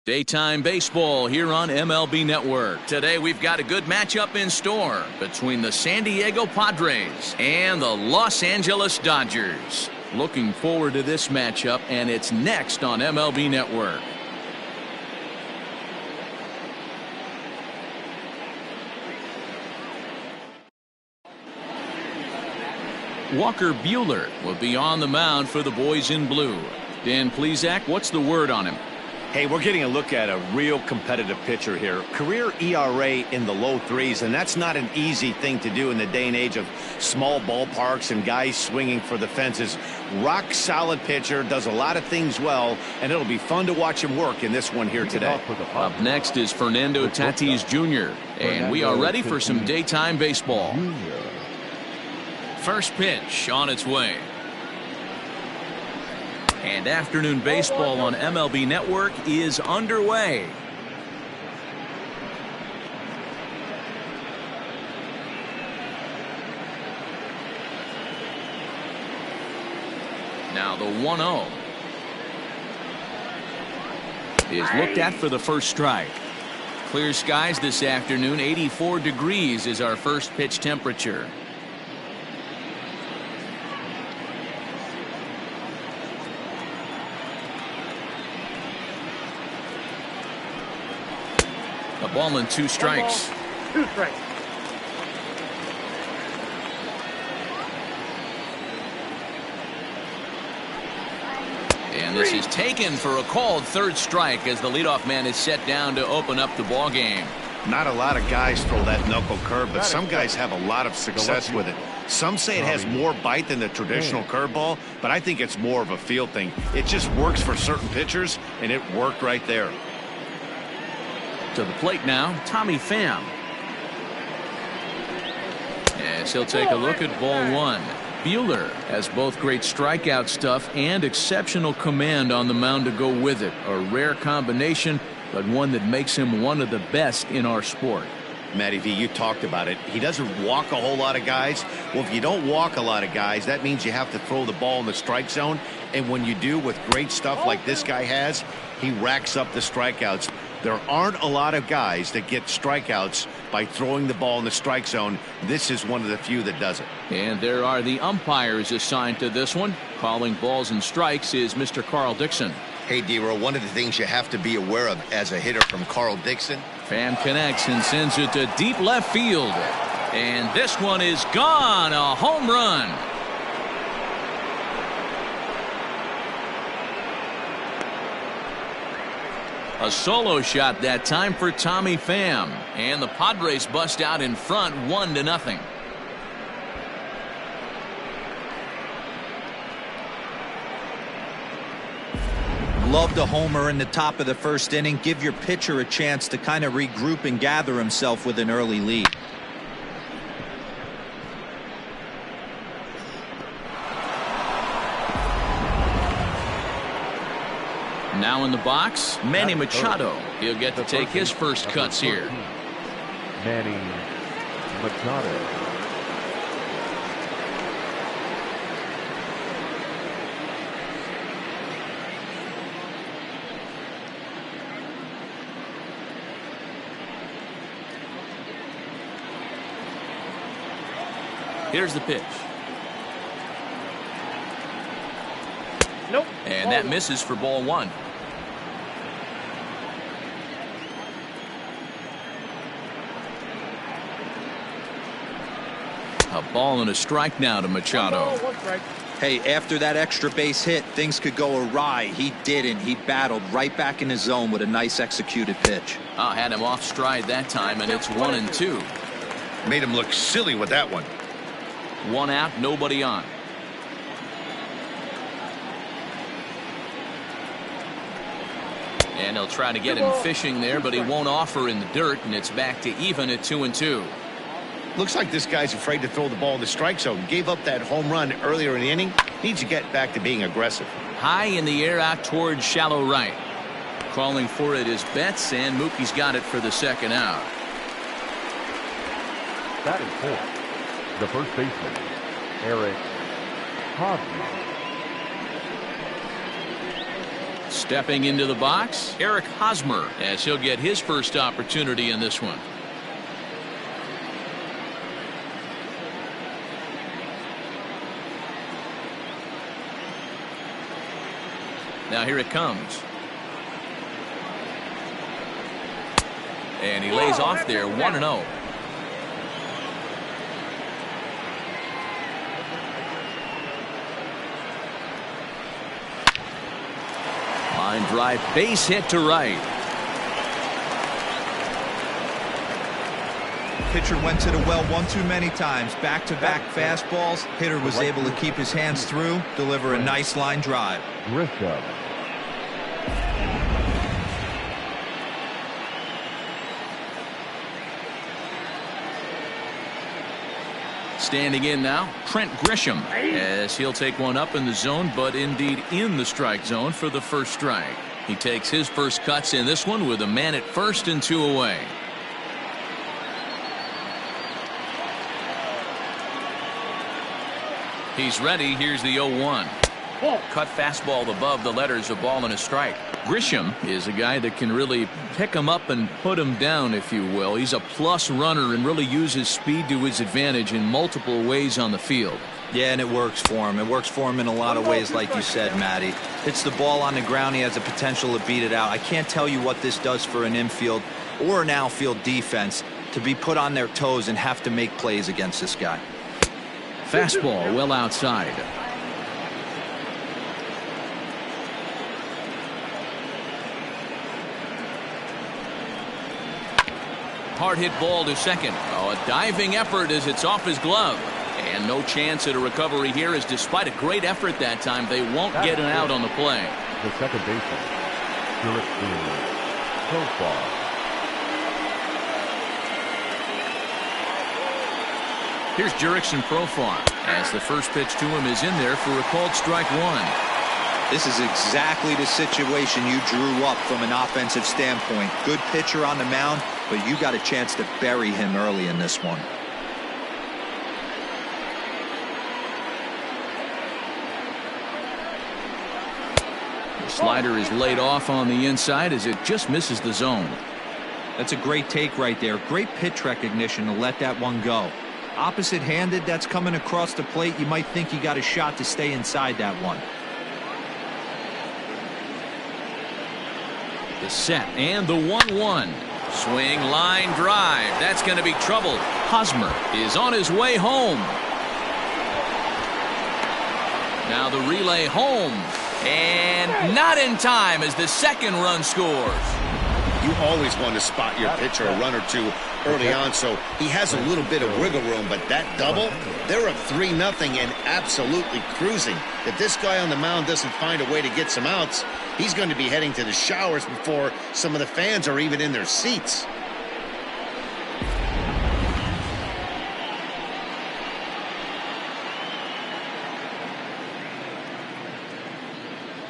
Daytime baseball here on MLB Network. Today we've got a good matchup in store between the San Diego Padres and the Los Angeles Dodgers. Looking forward to this matchup, and it's next on MLB Network. Walker Buehler will be on the mound for the boys in blue. Dan Plesac, what's the word on him? Hey, we're getting a look at a real competitive pitcher here. Career ERA in the low threes, and that's not an easy thing to do in the day and age of small ballparks and guys swinging for the fences. Rock solid pitcher, does a lot of things well, and it'll be fun to watch him work in this one here today. Up next is Fernando Tatis Jr., and we are ready for some daytime baseball. First pitch on its way. And afternoon baseball on MLB Network is underway. Now the 1-0 is looked at for the first strike. Clear skies this afternoon. 84 degrees is our first pitch temperature. A ball and two strikes. Two strikes. And this is taken for a called third strike as the leadoff man is set down to open up the ball game. Not a lot of guys throw that knuckle curve, but some guys have a lot of success with it. Some say it has more bite than the traditional curveball, but I think it's more of a feel thing. It just works for certain pitchers, and it worked right there. To the plate now, Tommy Pham. Yes, he'll take a look at ball one. Buehler has both great strikeout stuff and exceptional command on the mound to go with it. A rare combination, but one that makes him one of the best in our sport. Matty V, you talked about it. He doesn't walk a whole lot of guys. Well, if you don't walk a lot of guys, that means you have to throw the ball in the strike zone. And when you do with great stuff like this guy has, he racks up the strikeouts. There aren't a lot of guys that get strikeouts by throwing the ball in the strike zone. This is one of the few that does it. And there are the umpires assigned to this one. Calling balls and strikes is Mr. Carl Dixon. Hey, D-Row, one of the things you have to be aware of as a hitter from Carl Dixon. Pham connects and sends it to deep left field. And this one is gone. A home run. A solo shot that time for Tommy Pham. And the Padres bust out in front 1-0. Love the homer in the top of the first inning. Give your pitcher a chance to kind of regroup and gather himself with an early lead. Now in the box, Manny Machado. He'll get to take his first cuts here. Manny Machado. Here's the pitch. Nope. And that misses for ball one. A ball and a strike now to Machado. Hey, after that extra base hit, things could go awry. He didn't. He battled right back in his zone with a nice executed pitch. Had him off stride that time, and it's 1-2. Made him look silly with that one. One out, nobody on. And he'll try to get him fishing there, but he won't offer in the dirt, and it's back to even at 2-2. Looks like this guy's afraid to throw the ball in the strike zone. Gave up that home run earlier in the inning. Needs to get back to being aggressive. High in the air out towards shallow right. Calling for it is Betts, and Mookie's got it for the second out. That is four. The first baseman, Eric Hosmer. Stepping into the box, Eric Hosmer, as he'll get his first opportunity in this one. Now here it comes. And he lays off there, 1-0. Line drive, base hit to right. Pitcher went to the well one too many times. Back-to-back fastballs. Hitter was able to keep his hands through, deliver a nice line drive. Grisham. Standing in now, Trent Grisham, as he'll take one up in the zone, but indeed in the strike zone for the first strike. He takes his first cuts in this one with a man at first and 2 away. He's ready. Here's the 0-1. Cut fastball above the letters, a ball and a strike. Grisham is a guy that can really pick him up and put him down, if you will. He's a plus runner and really uses speed to his advantage in multiple ways on the field. Yeah, and it works for him. It works for him in a lot of ways, like you said, Matty. Hits the ball on the ground, he has the potential to beat it out. I can't tell you what this does for an infield or an outfield defense to be put on their toes and have to make plays against this guy. Fastball well outside. Hard hit ball to second. Oh, a diving effort as it's off his glove. And no chance at a recovery here, as despite a great effort that time, they won't get an out on the play. The second baseman, Shroom-Souljah. Here's Jurickson Profar, as the first pitch to him is in there for a called strike one. This is exactly the situation you drew up from an offensive standpoint. Good pitcher on the mound, but you got a chance to bury him early in this one. The slider is laid off on the inside as it just misses the zone. That's a great take right there. Great pitch recognition to let that one go. Opposite-handed, that's coming across the plate. You might think you got a shot to stay inside that one. The set and the 1-1. Swing, line drive. That's going to be trouble. Hosmer is on his way home. Now the relay home. And not in time as the second run scores. You always want to spot your pitcher a run or two early on, so he has a little bit of wiggle room, but that double, they're up 3-0 and absolutely cruising. If this guy on the mound doesn't find a way to get some outs, he's going to be heading to the showers before some of the fans are even in their seats.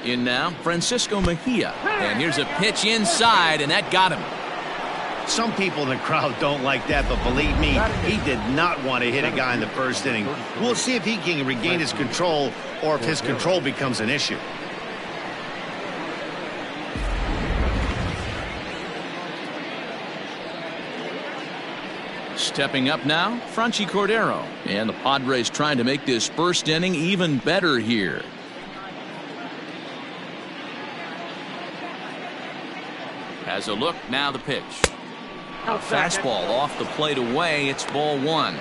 In now, Francisco Mejia. And here's a pitch inside, and that got him. Some people in the crowd don't like that, but believe me, he did not want to hit a guy in the first inning. We'll see if he can regain his control or if his control becomes an issue. Stepping up now, Franchy Cordero. And the Padres trying to make this first inning even better here. Has a look, now the pitch. A fastball off the plate away. It's ball one.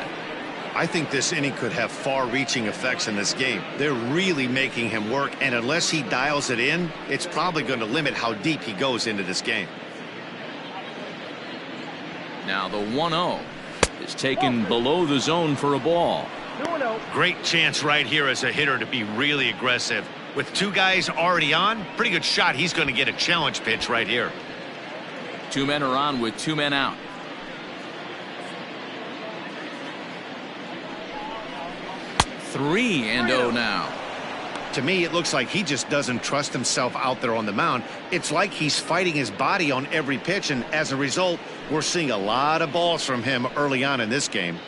I think this inning could have far-reaching effects in this game. They're really making him work, and unless he dials it in, it's probably going to limit how deep he goes into this game. Now the 1-0 is taken below the zone for a ball. Great chance right here as a hitter to be really aggressive. With two guys already on, pretty good shot he's going to get a challenge pitch right here. 2 men are on with 2 men out. Three and 0 now. To me, it looks like he just doesn't trust himself out there on the mound. It's like he's fighting his body on every pitch, and as a result, we're seeing a lot of balls from him early on in this game.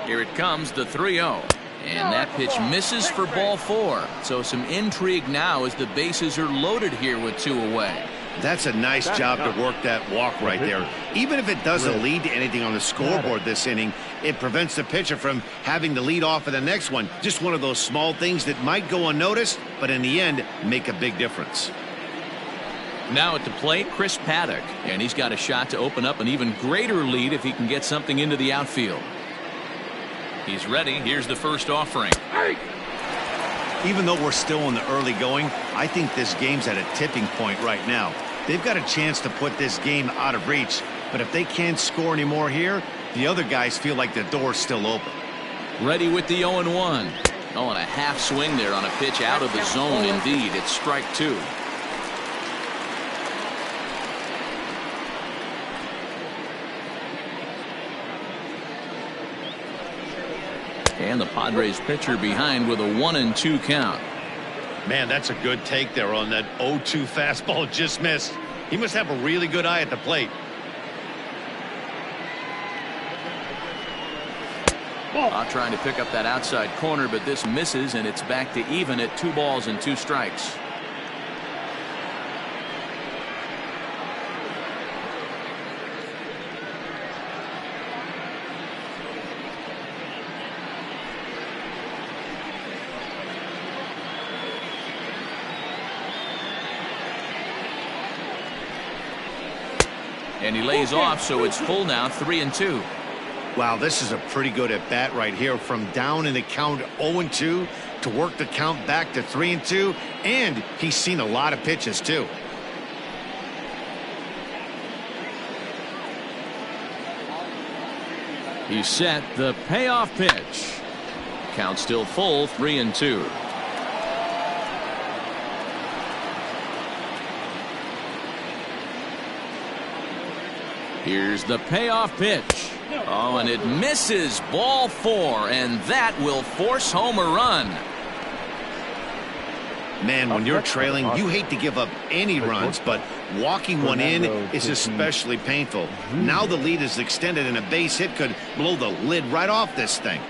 Here it comes, the 3-0. And that pitch misses for ball 4. So some intrigue now as the bases are loaded here with 2 away. That's a nice job to work that walk right there. Even if it doesn't lead to anything on the scoreboard this inning, it prevents the pitcher from having to lead off of the next one. Just one of those small things that might go unnoticed, but in the end, make a big difference. Now at the plate, Chris Paddock. And he's got a shot to open up an even greater lead if he can get something into the outfield. He's ready. Here's the first offering. Even though we're still in the early going, I think this game's at a tipping point right now. They've got a chance to put this game out of reach, but if they can't score anymore here, the other guys feel like the door's still open. Ready with the 0-1. Oh, and a half swing there on a pitch out of the zone. Indeed, it's strike 2. And the Padres pitcher behind with a 1-2 count. Man, that's a good take there on that 0-2 fastball just missed. He must have a really good eye at the plate. Trying to pick up that outside corner, but this misses, and it's back to even at 2 balls and 2 strikes. And he lays off, so it's full now, 3-2. Wow, this is a pretty good at bat right here. From down in the count 0-2 to work the count back to 3-2, and he's seen a lot of pitches too. He's set the payoff pitch. Count still full, 3-2. Here's the payoff pitch. Oh, and it misses. Ball 4, and that will force home a run. Man, when you're trailing, you hate to give up any runs, but walking one in is especially painful. Now the lead is extended, and a base hit could blow the lid right off this thing.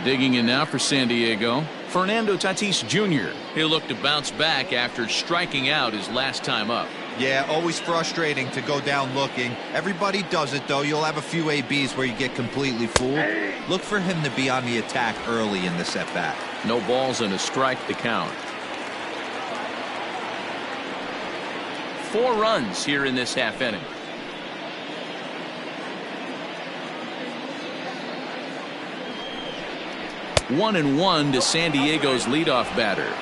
Digging in now for San Diego, Fernando Tatis Jr. He'll look to bounce back after striking out his last time up. Yeah, always frustrating to go down looking. Everybody does it, though. You'll have a few ABs where you get completely fooled. Look for him to be on the attack early in the at-bat. No balls and a strike to count. 4 runs here in this half inning. One and 1 to San Diego's leadoff batter.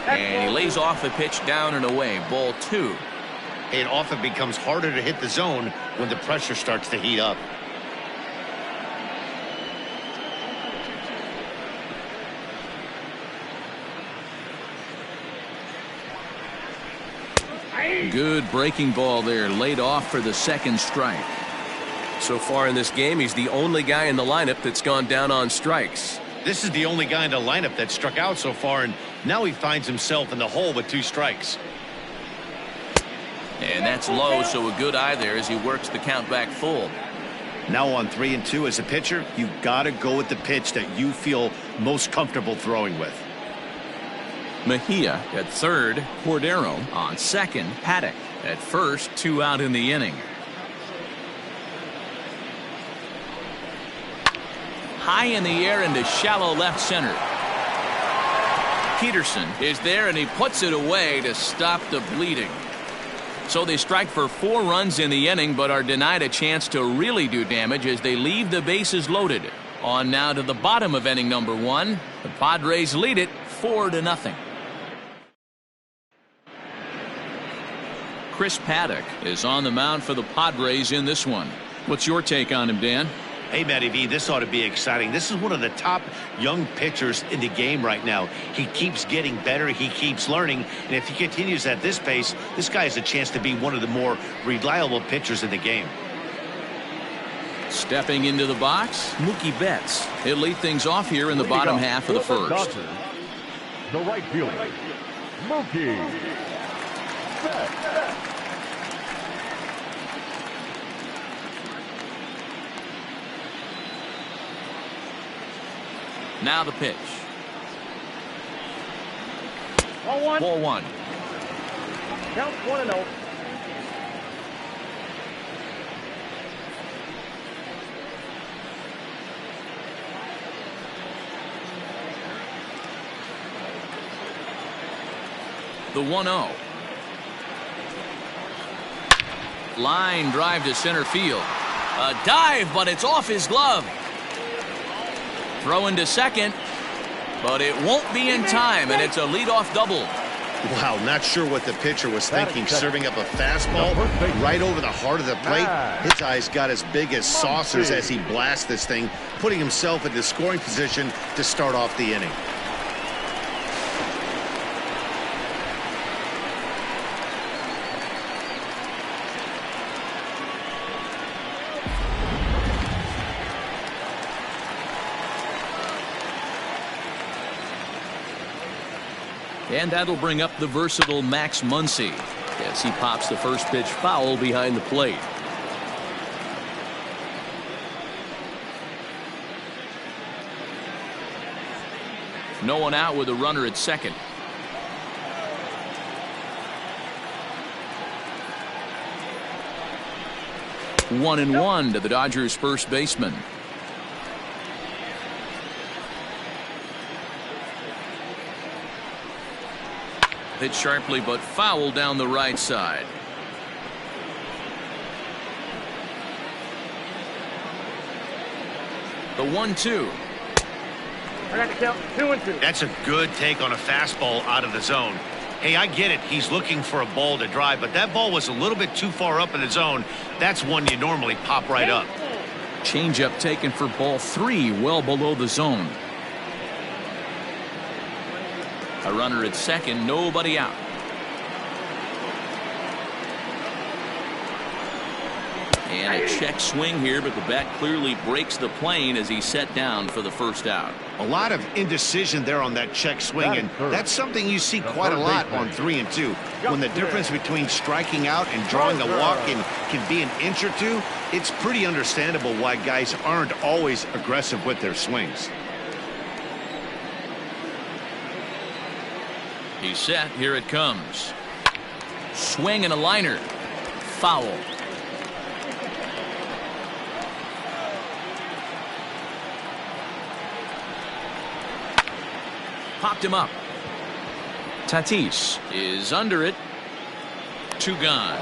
And he lays off a pitch down and away. Ball 2. It often becomes harder to hit the zone when the pressure starts to heat up. Good breaking ball there, laid off for the second strike. So far in this game, he's the only guy in the lineup that's gone down on strikes. This is the only guy in the lineup that struck out so far, and now he finds himself in the hole with 2 strikes. And that's low, so a good eye there as he works the count back full. Now on 3-2 as a pitcher, you've got to go with the pitch that you feel most comfortable throwing with. Mejia at third, Cordero on second, Paddock at first, 2 out in the inning. High in the air into shallow left center. Peterson is there, and he puts it away to stop the bleeding. So they strike for 4 runs in the inning, but are denied a chance to really do damage as they leave the bases loaded. On now to the bottom of inning number 1. The Padres lead it 4-0. Chris Paddock is on the mound for the Padres in this one. What's your take on him, Dan? Hey, Matty V, this ought to be exciting. This is one of the top young pitchers in the game right now. He keeps getting better. He keeps learning. And if he continues at this pace, this guy has a chance to be one of the more reliable pitchers in the game. Stepping into the box, Mookie Betts. He'll lead things off here in the bottom half of the first. The right fielder, Mookie. Now the pitch. Ball 1. Count 1-0. The 1-0. Line drive to center field. A dive, but it's off his glove. Throw into second, but it won't be in time, and it's a leadoff double. Wow, not sure what the pitcher was thinking, serving up a fastball right over the heart of the plate. His eyes got as big as saucers as he blasts this thing, putting himself into scoring position to start off the inning. And that'll bring up the versatile Max Muncy as he pops the first pitch foul behind the plate. No one out with a runner at second. One and one to the Dodgers first baseman. Hit sharply but foul down the right side. The 1-2. I got the count 2-2. That's a good take on a fastball out of the zone. Hey, I get it. He's looking for a ball to drive, but that ball was a little bit too far up in the zone. That's one you normally pop right up. Changeup taken for ball 3, well below the zone. A runner at second, nobody out. And a check swing here, but the bat clearly breaks the plane as he's set down for the first out. A lot of indecision there on that check swing, and that's something you see quite a lot on 3 and 2. When the difference between striking out and drawing a walk can be an inch or two, it's pretty understandable why guys aren't always aggressive with their swings. He's set. Here it comes. Swing and a liner. Foul. Popped him up. Tatis is under it. 2 gone.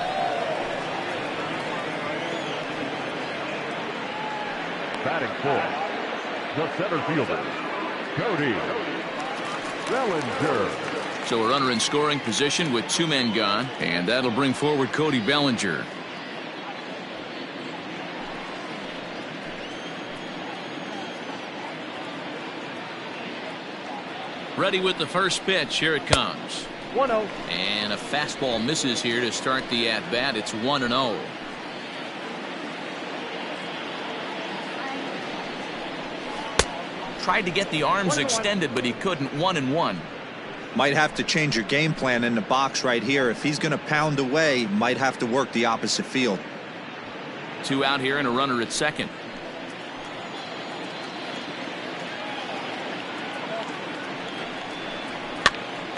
Batting fourth, the center fielder, Cody Bellinger. So a runner in scoring position with 2 men gone, and that'll bring forward Cody Bellinger. Ready with the first pitch. Here it comes. 1-0. And a fastball misses here to start the at-bat. It's 1-0. Tried to get the arms extended, but he couldn't. 1-1. Might have to change your game plan in the box right here. If he's going to pound away, might have to work the opposite field. 2 out here and a runner at second.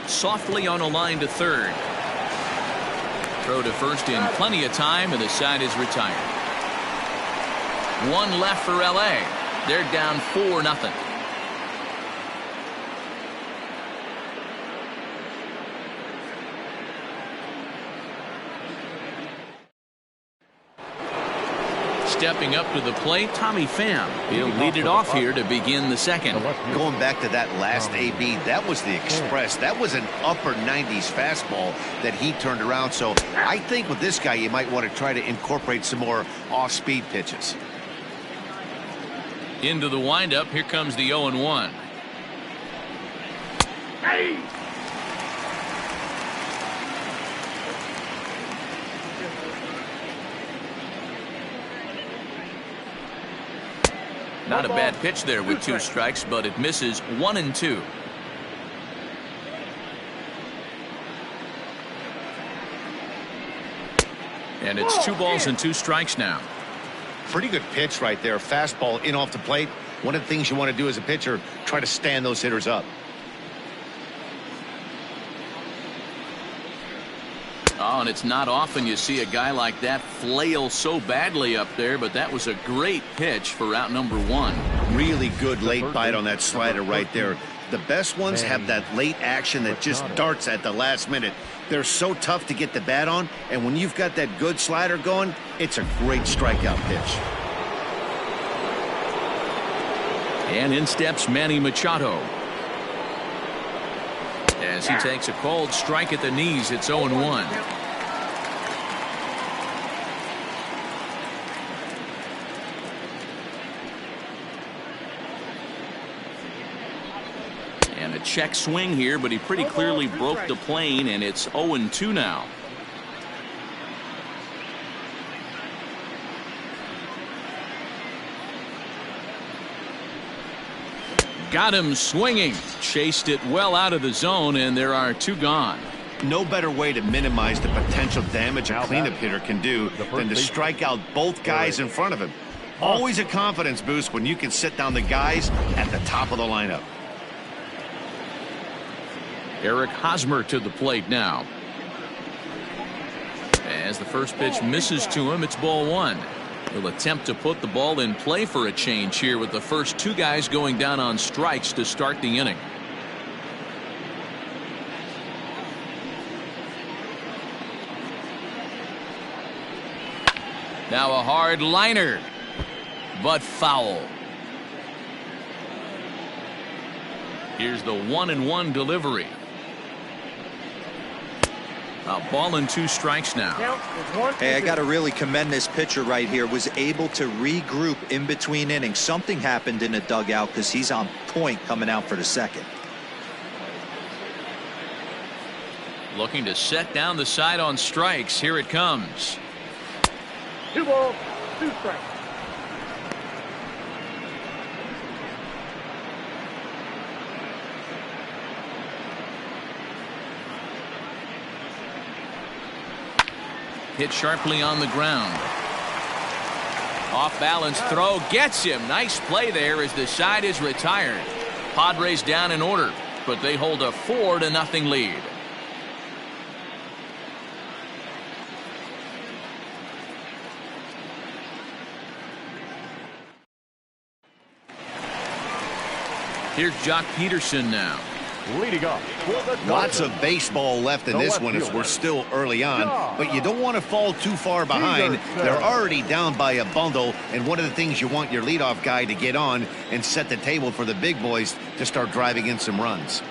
Softly on a line to third. Throw to first in plenty of time, and the side is retired. 1 left for LA. They're down 4-0. Stepping up to the plate, Tommy Pham. He'll lead it off here to begin the second. Going back to that last AB, that was the Express. That was an upper 90s fastball that he turned around. So I think with this guy, you might want to try to incorporate some more off-speed pitches. Into the windup, here comes the 0-1. Hey! Not a bad pitch there with 2 strikes, but it misses. 1-2. And it's 2 balls and 2 strikes now. Pretty good pitch right there. Fastball in off the plate. One of the things you want to do as a pitcher, try to stand those hitters up. Oh, and it's not often you see a guy like that flail so badly up there, but that was a great pitch for out number 1. Really good late bite on that slider right there. The best ones have that late action that just darts at the last minute. They're so tough to get the bat on, and when you've got that good slider going, it's a great strikeout pitch. And in steps Manny Machado. As he takes a cold strike at the knees, it's 0-1. And a check swing here, but he pretty clearly broke the plane, and it's 0-2 now. Got him swinging. Chased it well out of the zone, and there are 2 gone. No better way to minimize the potential damage a cleanup hitter can do than to strike out both guys in front of him. Always a confidence boost when you can sit down the guys at the top of the lineup. Eric Hosmer to the plate now. As the first pitch misses to him, it's ball 1. He'll attempt to put the ball in play for a change here with the first 2 guys going down on strikes to start the inning. Now a hard liner, but foul. Here's the 1-1 delivery. A ball and 2 strikes now. Hey, I got to really commend this pitcher right here. Was able to regroup in between innings. Something happened in the dugout because he's on point coming out for the second. Looking to set down the side on strikes. Here it comes. 2 balls, 2 strikes. Hit sharply on the ground. Off balance throw gets him. Nice play there as the side is retired. Padres down in order, but they hold a 4-0 lead. Here's Jock Peterson now. Leading up. Lots of baseball left in this one as we're still early on, but you don't want to fall too far behind. They're already down by a bundle, and one of the things you want your leadoff guy to get on and set the table for the big boys to start driving in some runs.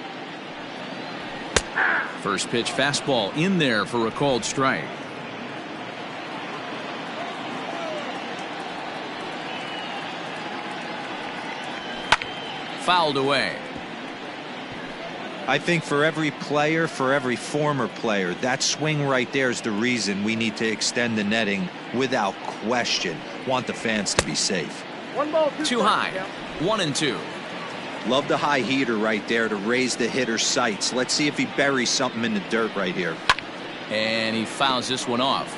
First pitch fastball in there for a called strike. Fouled away. I think for every player, for every former player, that swing right there is the reason we need to extend the netting without question. Want the fans to be safe. 1 ball, 2 Too strikes. high. 1-2. Love the high heater right there to raise the hitter's sights. Let's see if he buries something in the dirt right here. And he fouls this one off.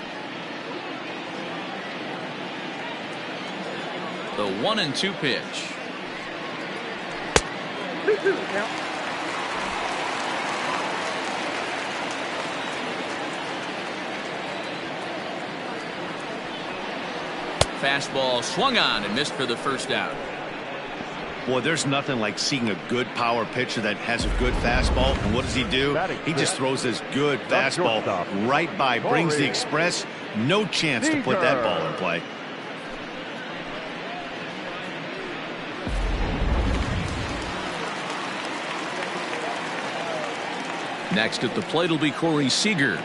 The 1-2 pitch. 2-2 count. Fastball swung on and missed for the first out. Boy, there's nothing like seeing a good power pitcher that has a good fastball. And what does he do? He just throws this good fastball right by, brings the express. No chance to put that ball in play. Next at the plate will be Corey Seager.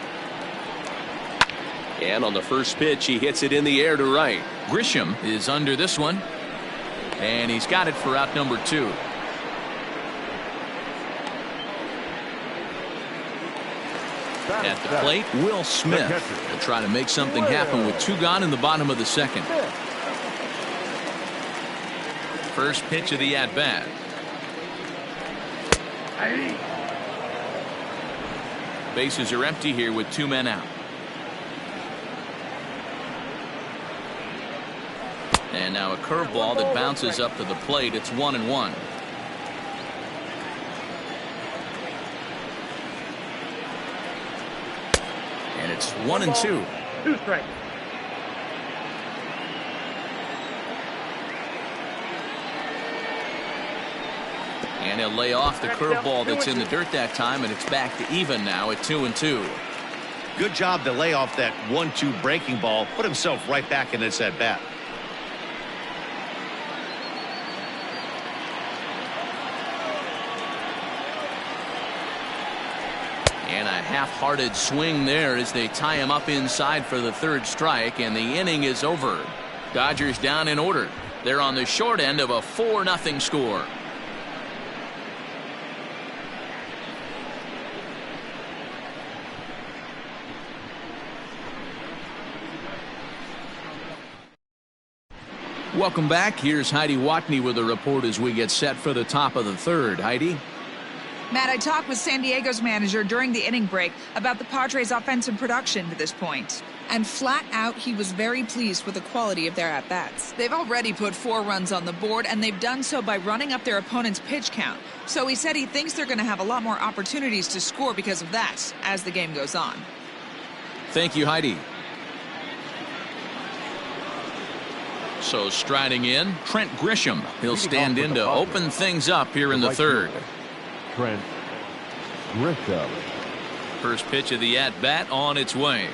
And on the first pitch, he hits it in the air to right. Grisham is under this one. And he's got it for out number 2. At the plate, Will Smith will try to make something happen with 2 gone in the bottom of the second. First pitch of the at-bat. Bases are empty here with 2 men out. And now a curveball that bounces up to the plate. It's 1-1. And it's 1-2. 2 strikes. And he'll lay off the curveball that's in the dirt that time, and it's back to even now at 2-2. Good job to lay off that 1-2 breaking ball. Put himself right back in this at bat. And a half-hearted swing there as they tie him up inside for the third strike, and the inning is over. Dodgers down in order. They're on the short end of a 4-0 score. Welcome back. Here's Heidi Watney with a report as we get set for the top of the third. Heidi? Matt, I talked with San Diego's manager during the inning break about the Padres' offensive production to this point. And flat out, he was very pleased with the quality of their at-bats. They've already put 4 runs on the board, and they've done so by running up their opponent's pitch count. So he said he thinks they're going to have a lot more opportunities to score because of that as the game goes on. Thank you, Heidi. So striding in, Trent Grisham. He'll stand in to open things up here in the third. Trent Grisham. First pitch of the at-bat on its way.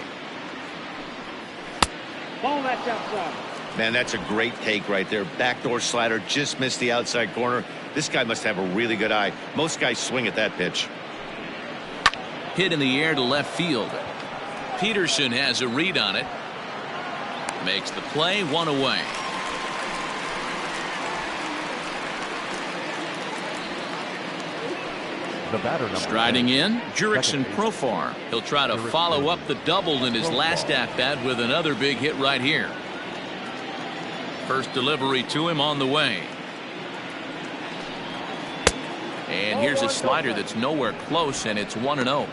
Ball that's outside. Man, that's a great take right there. Backdoor slider, just missed the outside corner. This guy must have a really good eye. Most guys swing at that pitch. Hit in the air to left field. Peterson has a read on it. Makes the play, 1 away. The batter Striding in, Jurickson Profar. He'll try to follow up the double in his last at-bat with another big hit right here. First delivery to him on the way. And here's a slider that's nowhere close, and it's 1-0.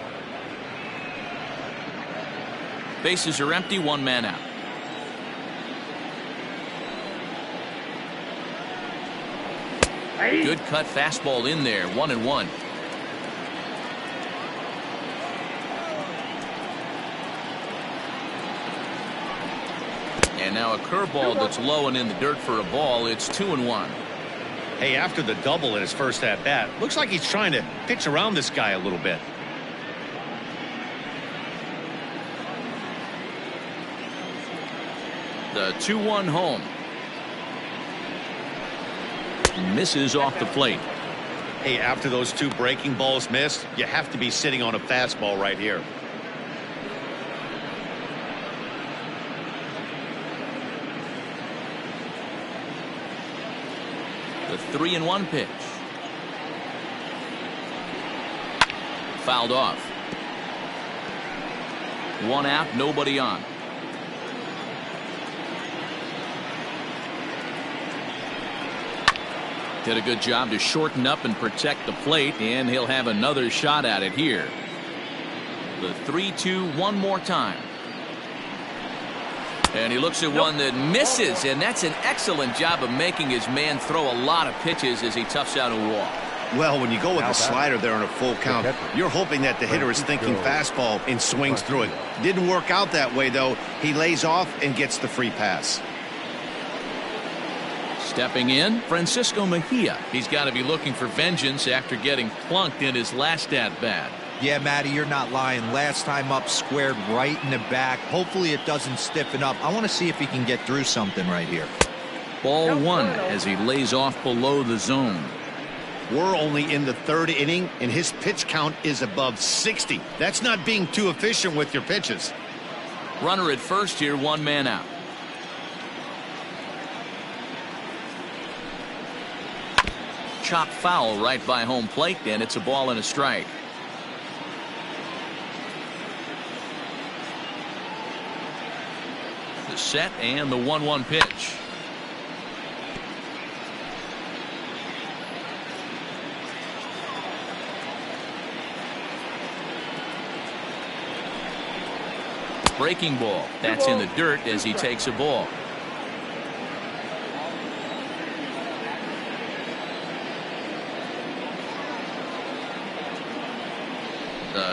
Bases are empty, 1 man out. Good cut fastball in there, 1-1. And now a curveball that's low and in the dirt for a ball. It's 2-1. Hey, after the double in his first at-bat, looks like he's trying to pitch around this guy a little bit. The 2-1 home. Misses off the plate. Hey, after those 2 breaking balls missed, you have to be sitting on a fastball right here. The 3-1 pitch. Fouled off. 1 out, nobody on. Did a good job to shorten up and protect the plate, and he'll have another shot at it here. The 3-2 one more time. And he looks at one that misses, and that's an excellent job of making his man throw a lot of pitches as he toughs out a walk. Well, when you go with the slider there on a full count, you're hoping that the hitter is thinking fastball and swings through it. Didn't work out that way, though. He lays off and gets the free pass. Stepping in, Francisco Mejia. He's got to be looking for vengeance after getting plunked in his last at-bat. Yeah, Matty, you're not lying. Last time up, squared right in the back. Hopefully it doesn't stiffen up. I want to see if he can get through something right here. Ball 1 as he lays off below the zone. We're only in the 3rd inning, and his pitch count is above 60. That's not being too efficient with your pitches. Runner at first here, 1 man out. Chop foul right by home plate, and it's a ball and a strike. The set and the 1-1 pitch. Breaking ball. That's in the dirt as he takes a ball.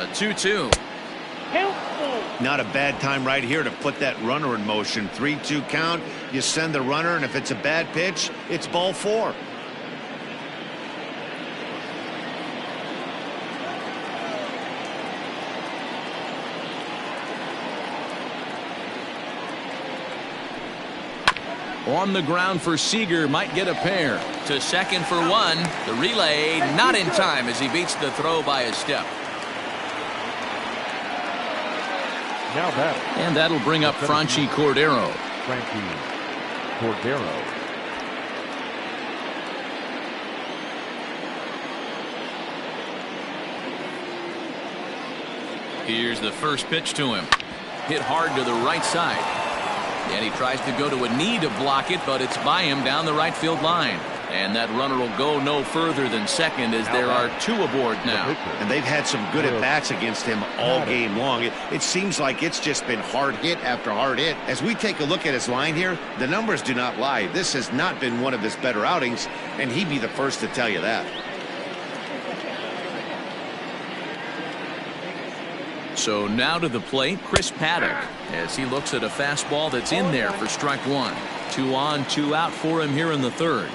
The 2-2. Not a bad time right here to put that runner in motion. 3-2 count. You send the runner, and if it's a bad pitch, it's ball 4. On the ground for Seager, might get a pair. To second for 1. The relay not in time as he beats the throw by a step. Now that. And that'll bring up Franchi Cordero. Franchi Cordero. Here's the first pitch to him. Hit hard to the right side. And he tries to go to a knee to block it, but it's by him down the right field line. And that runner will go no further than second as there are 2 aboard now. And they've had some good at-bats against him all game long. It seems like it's just been hard hit after hard hit. As we take a look at his line here, the numbers do not lie. This has not been one of his better outings, and he'd be the first to tell you that. So now to the plate, Chris Paddock, as he looks at a fastball that's in there for strike 1. 2 on, 2 out for him here in the 3rd.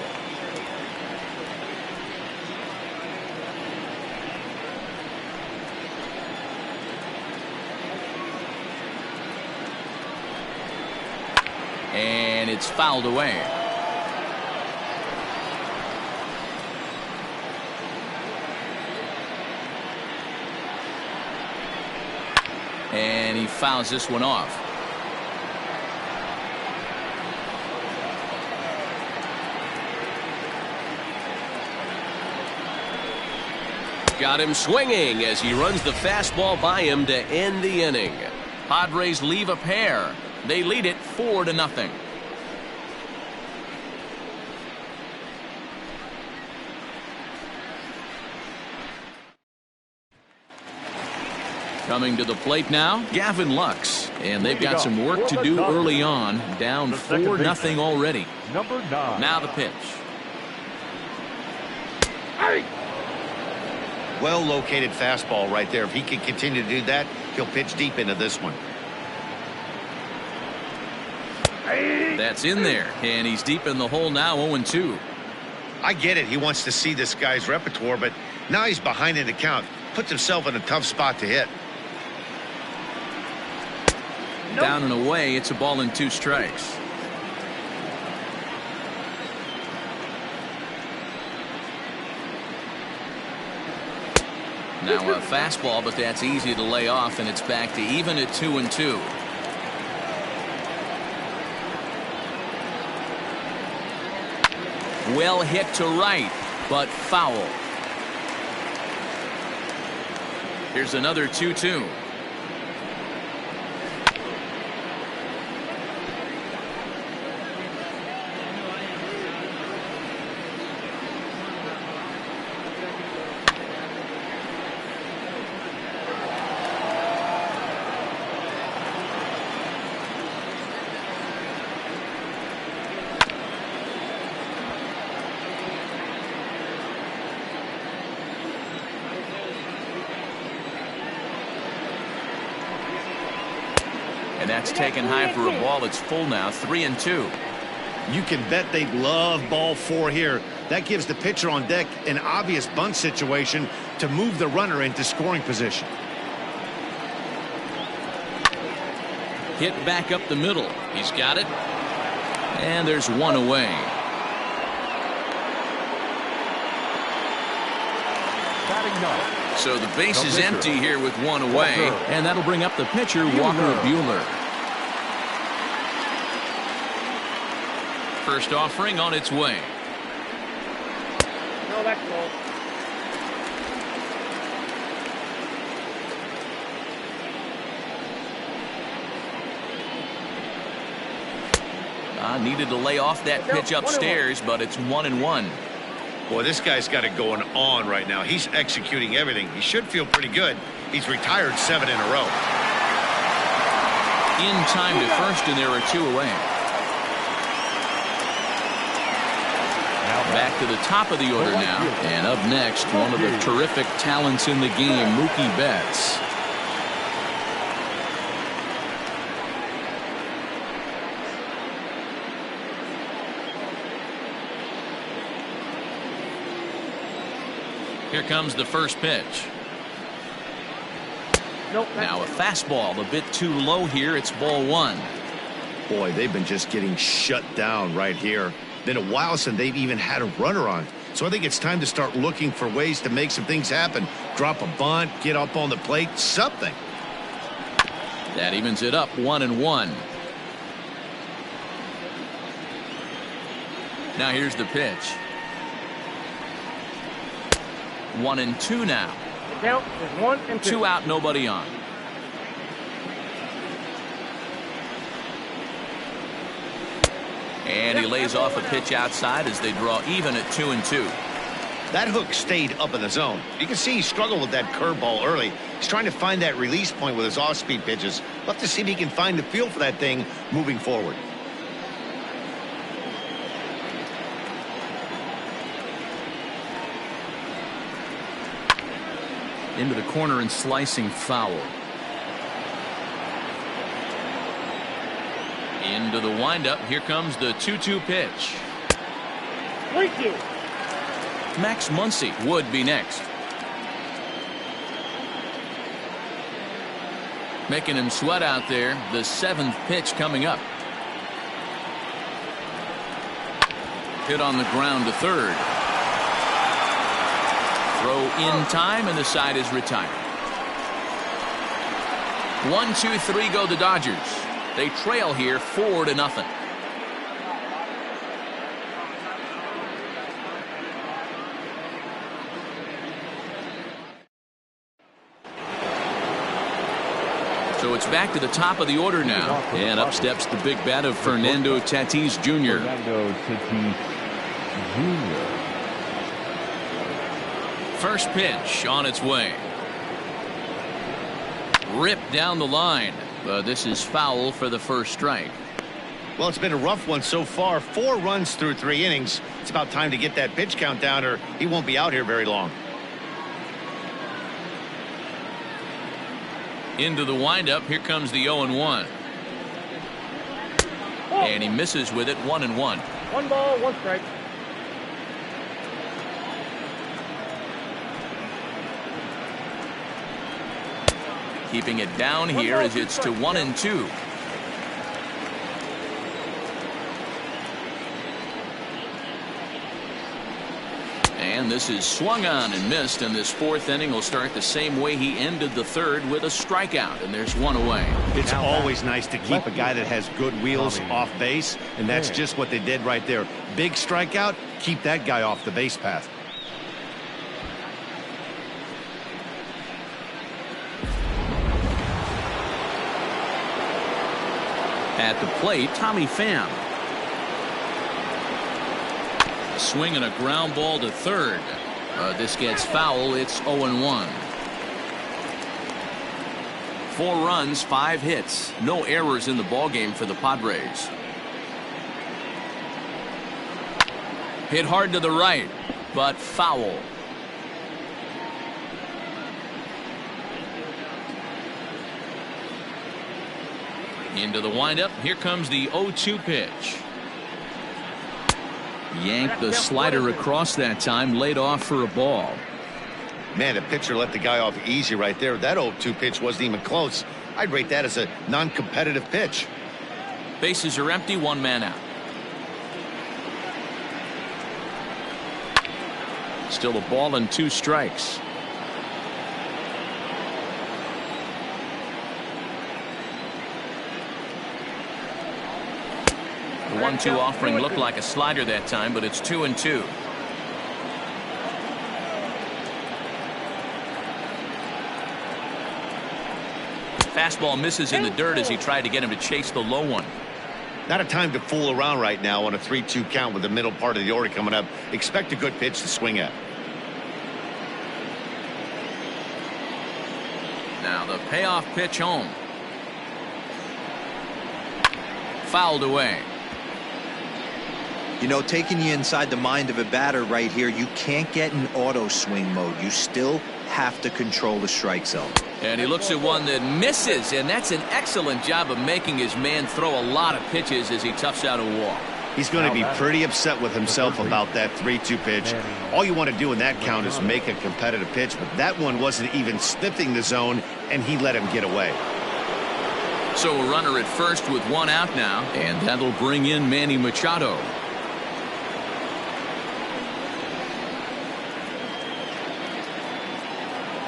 And it's fouled away. And he fouls this one off. Got him swinging as he runs the fastball by him to end the inning. Padres leave a pair. They lead it 4-0. Coming to the plate now, Gavin Lux. And they've got some work to do early on. Down 4-0 already. Number 9. Now the pitch. Well-located fastball right there. If he can continue to do that, he'll pitch deep into this one. That's in there. And he's deep in the hole now, 0-2. I get it. He wants to see this guy's repertoire, but now he's behind in the count. Puts himself in a tough spot to hit. Down and away, it's a ball and 2 strikes. Now a fastball, but that's easy to lay off, and it's back to even at 2-2. Well hit to right, but foul. Here's another 2-2. And that's taken high for a ball. It's full now, 3-2. You can bet they love ball 4 here. That gives the pitcher on deck an obvious bunt situation to move the runner into scoring position. Hit back up the middle. He's got it. And there's 1 away. Batting 9. So the base is empty here with 1 away. And that'll bring up the pitcher, Walker Buehler. First offering on its way. No, that's cool. Needed to lay off that pitch upstairs, but it's 1-1. Boy, this guy's got it going on right now. He's executing everything. He should feel pretty good. He's retired 7 in a row. In time to first, and there are 2 away. Now Back to the top of the order now. And up next, one of the terrific talents in the game, Mookie Betts. Here comes the first pitch. Now a fastball a bit too low here. It's ball one. Boy, they've been just getting shut down right here. Been a while since they've even had a runner on. So I think it's time to start looking for ways to make some things happen. Drop a bunt, get up on the plate, something. That evens it up 1-1. Now here's the pitch. 1-2 now. The count is 1-2. 2 out, nobody on. And he lays off a pitch outside as they draw even at 2-2. That hook stayed up in the zone. You can see he struggled with that curveball early. He's trying to find that release point with his off-speed pitches. We'll have to see if he can find the feel for that thing moving forward. Into the corner and slicing foul. Into the windup. Here comes the 2-2 pitch. 3-2. Max Muncy would be next. Making him sweat out there. The 7th pitch coming up. Hit on the ground to third. Throw in time, and the side is retired. 1-2-3 go the Dodgers. They trail here 4-0. So it's back to the top of the order now. And up steps the big bat of Fernando Tatis Jr. Fernando Tatis Jr. First pitch on its way. Ripped down the line. But this is foul for the first strike. Well, it's been a rough one so far. 4 runs through 3 innings. It's about time to get that pitch count down, or he won't be out here very long. Into the windup. Here comes the 0-1. And he misses with it. 1-1. 1 ball, 1 strike. Keeping it down here as it's to 1-2. And this is swung on and missed, and this 4th inning will start the same way he ended the 3rd, with a strikeout, and there's 1 away. It's always nice to keep a guy that has good wheels off base, and that's just what they did right there. Big strikeout, keep that guy off the base path. At the plate, Tommy Pham. Swing and a ground ball to third. This gets foul. It's 0-1. 4 runs, 5 hits. No errors in the ballgame for the Padres. Hit hard to the right, but foul. Into the windup. Here comes the 0-2 pitch. Yanked the slider across that time. Laid off for a ball. Man, the pitcher let the guy off easy right there. That 0-2 pitch wasn't even close. I'd rate that as a non-competitive pitch. Bases are empty. 1 man out. Still a ball and 2 strikes. The 1-2 offering looked like a slider that time, but it's 2-2. Fastball misses in the dirt as he tried to get him to chase the low one. Not a time to fool around right now on a 3-2 count with the middle part of the order coming up. Expect a good pitch to swing at. Now the payoff pitch home. Fouled away. You know, taking you inside the mind of a batter right here, you can't get in auto swing mode. You still have to control the strike zone. And he looks at one that misses, and that's an excellent job of making his man throw a lot of pitches as he toughs out a walk. He's going to be pretty upset with himself about that 3-2 pitch. All you want to do in that count is make a competitive pitch, but that one wasn't even sniffing the zone, and he let him get away. So a runner at first with one out now, and that'll bring in Manny Machado.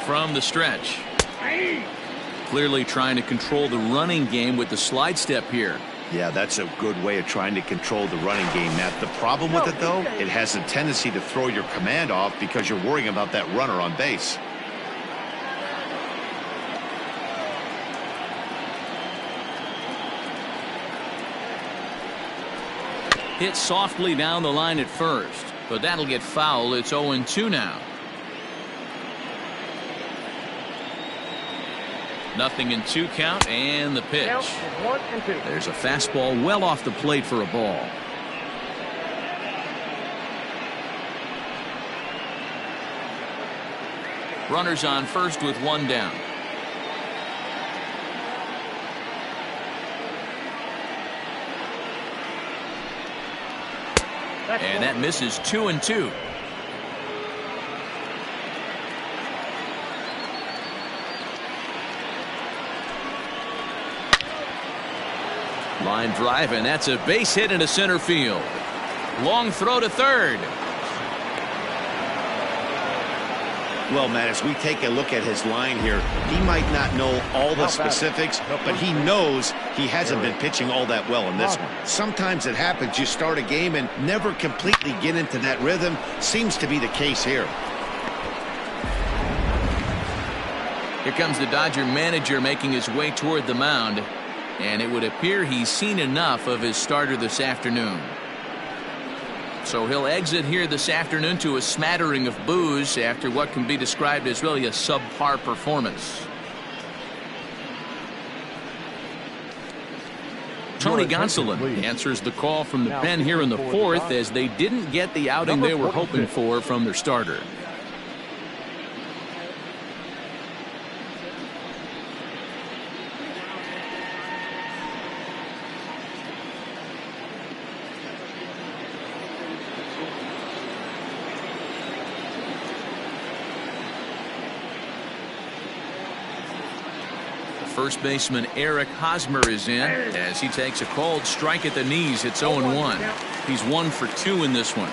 From the stretch. Clearly trying to control the running game with the slide step here. Yeah, that's a good way of trying to control the running game, Matt. The problem with it, though, it has a tendency to throw your command off because you're worrying about that runner on base. Hit softly down the line at first, but that'll get foul. It's 0-2 now. Nothing in 2 count, and the pitch. There's a fastball well off the plate for a ball. Runners on first with one down. And that misses 2-2. Line drive, and that's a base hit into center field. Long throw to third. Well, Matt, as we take a look at his line here, he might not know all the specifics, but he knows he hasn't been pitching all that well in this one. Sometimes it happens. You start a game and never completely get into that rhythm. Seems to be the case here. Here comes the Dodger manager making his way toward the mound. And it would appear he's seen enough of his starter this afternoon. So he'll exit here this afternoon to a smattering of boos after what can be described as really a subpar performance. Tony Gonsolin answers the call from the pen here in the 4th as they didn't get the outing they were hoping for from their starter. First baseman Eric Hosmer is in as he takes a called strike at the knees. It's 0-1. He's 1 for 2 in this one.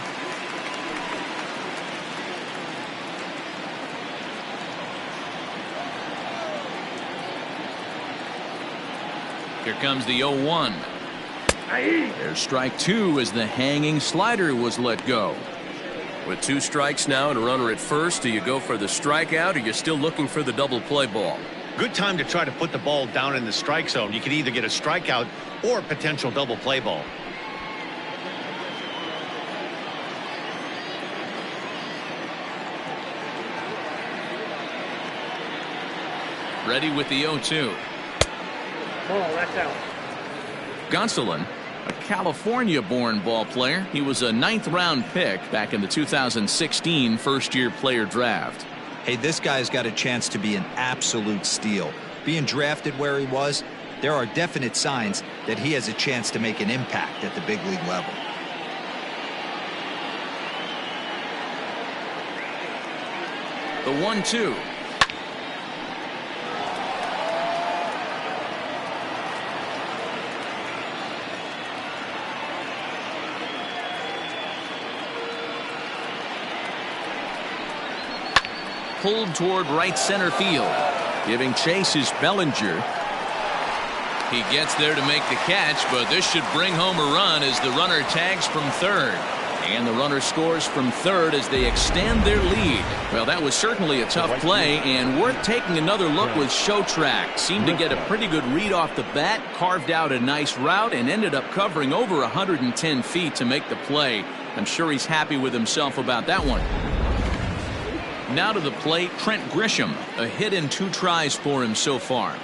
Here comes the 0-1. There's strike 2 as the hanging slider was let go. With 2 strikes now and a runner at first, do you go for the strikeout or you're still looking for the double play ball? Good time to try to put the ball down in the strike zone. You could either get a strikeout or a potential double play ball. Ready with the 0-2. Oh, that's out. Gonsolin, a California-born ball player. He was a 9th-round pick back in the 2016 first-year player draft. Hey, this guy's got a chance to be an absolute steal. Being drafted where he was, there are definite signs that he has a chance to make an impact at the big league level. The 1-2. Pulled toward right center field. Giving chase is Bellinger. He gets there to make the catch, but this should bring home a run as the runner tags from third. And the runner scores from third as they extend their lead. Well, that was certainly a tough play and worth taking another look with Showtrack. Seemed to get a pretty good read off the bat, carved out a nice route, and ended up covering over 110 feet to make the play. I'm sure he's happy with himself about that one. Now to the plate, Trent Grisham. A hit in 2 tries for him so far.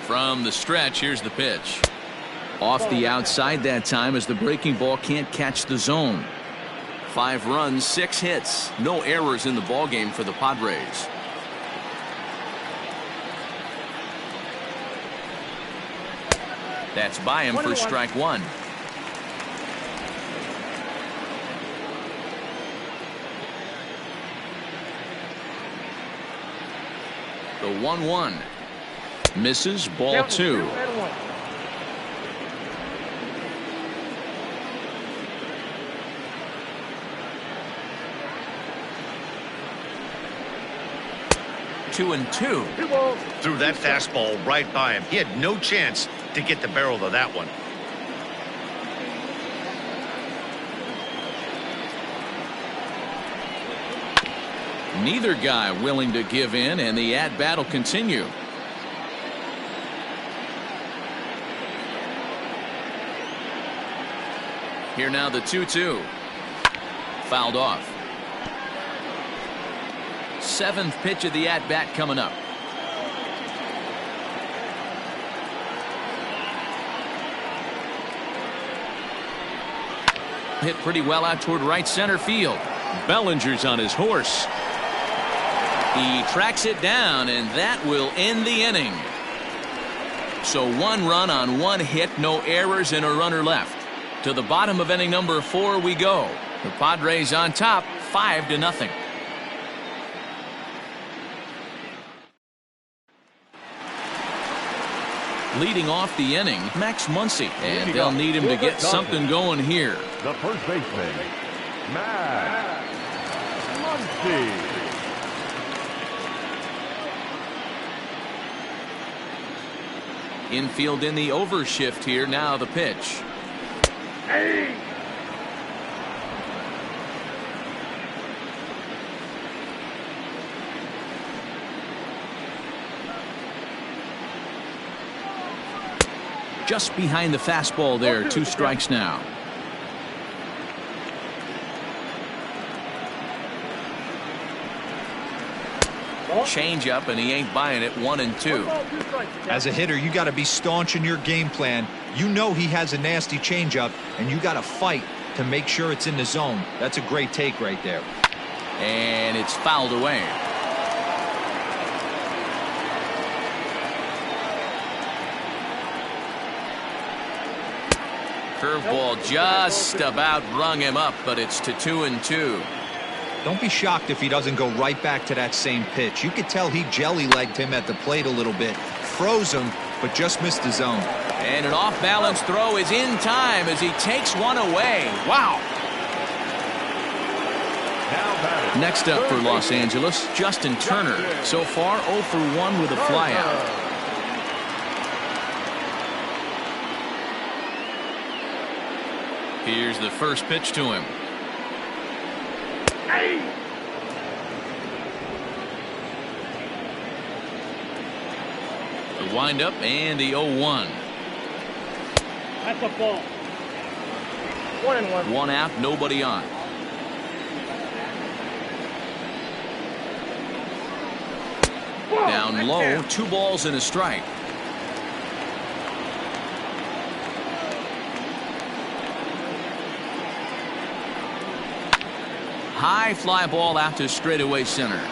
From the stretch, here's the pitch. Off the outside that time as the breaking ball can't catch the zone. 5 runs, 6 hits. No errors in the ballgame for the Padres. That's by him for strike 1. The 1-1. Misses, ball 2. Two and two. Threw that fastball right by him. He had no chance to get the barrel of that one. Neither guy willing to give in, and the at-bat will continue. Here now the 2-2. Fouled off. 7th pitch of the at-bat coming up. Hit pretty well out toward right center field. Bellinger's on his horse. He tracks it down, and that will end the inning. So 1 run on 1 hit, no errors, and a runner left. To the bottom of inning number 4 we go. The Padres on top, 5-0. Leading off the inning, Max Muncy, and they'll need him to get something going here. The first baseman, Max Muncy. Infield in the overshift here. Now the pitch. Hey! Just behind the fastball there. 2 strikes now. Change up, and he ain't buying it. 1-2. As a hitter, you got to be staunch in your game plan. You know he has a nasty changeup, and you got to fight to make sure it's in the zone. That's a great take right there. And it's fouled away. Curveball just about rung him up, but it's to 2-2. Don't be shocked if he doesn't go right back to that same pitch. You could tell he jelly-legged him at the plate a little bit. Froze him, but just missed the zone. And an off-balance throw is in time as he takes one away. Wow. Next up for Los Angeles, Justin Turner. So far 0 for 1 with a flyout. Here's the first pitch to him. The windup and the 0-1. That's a ball. 1-1. 1 out, nobody on. Down low, 2 balls and a strike. High fly ball out to straightaway center.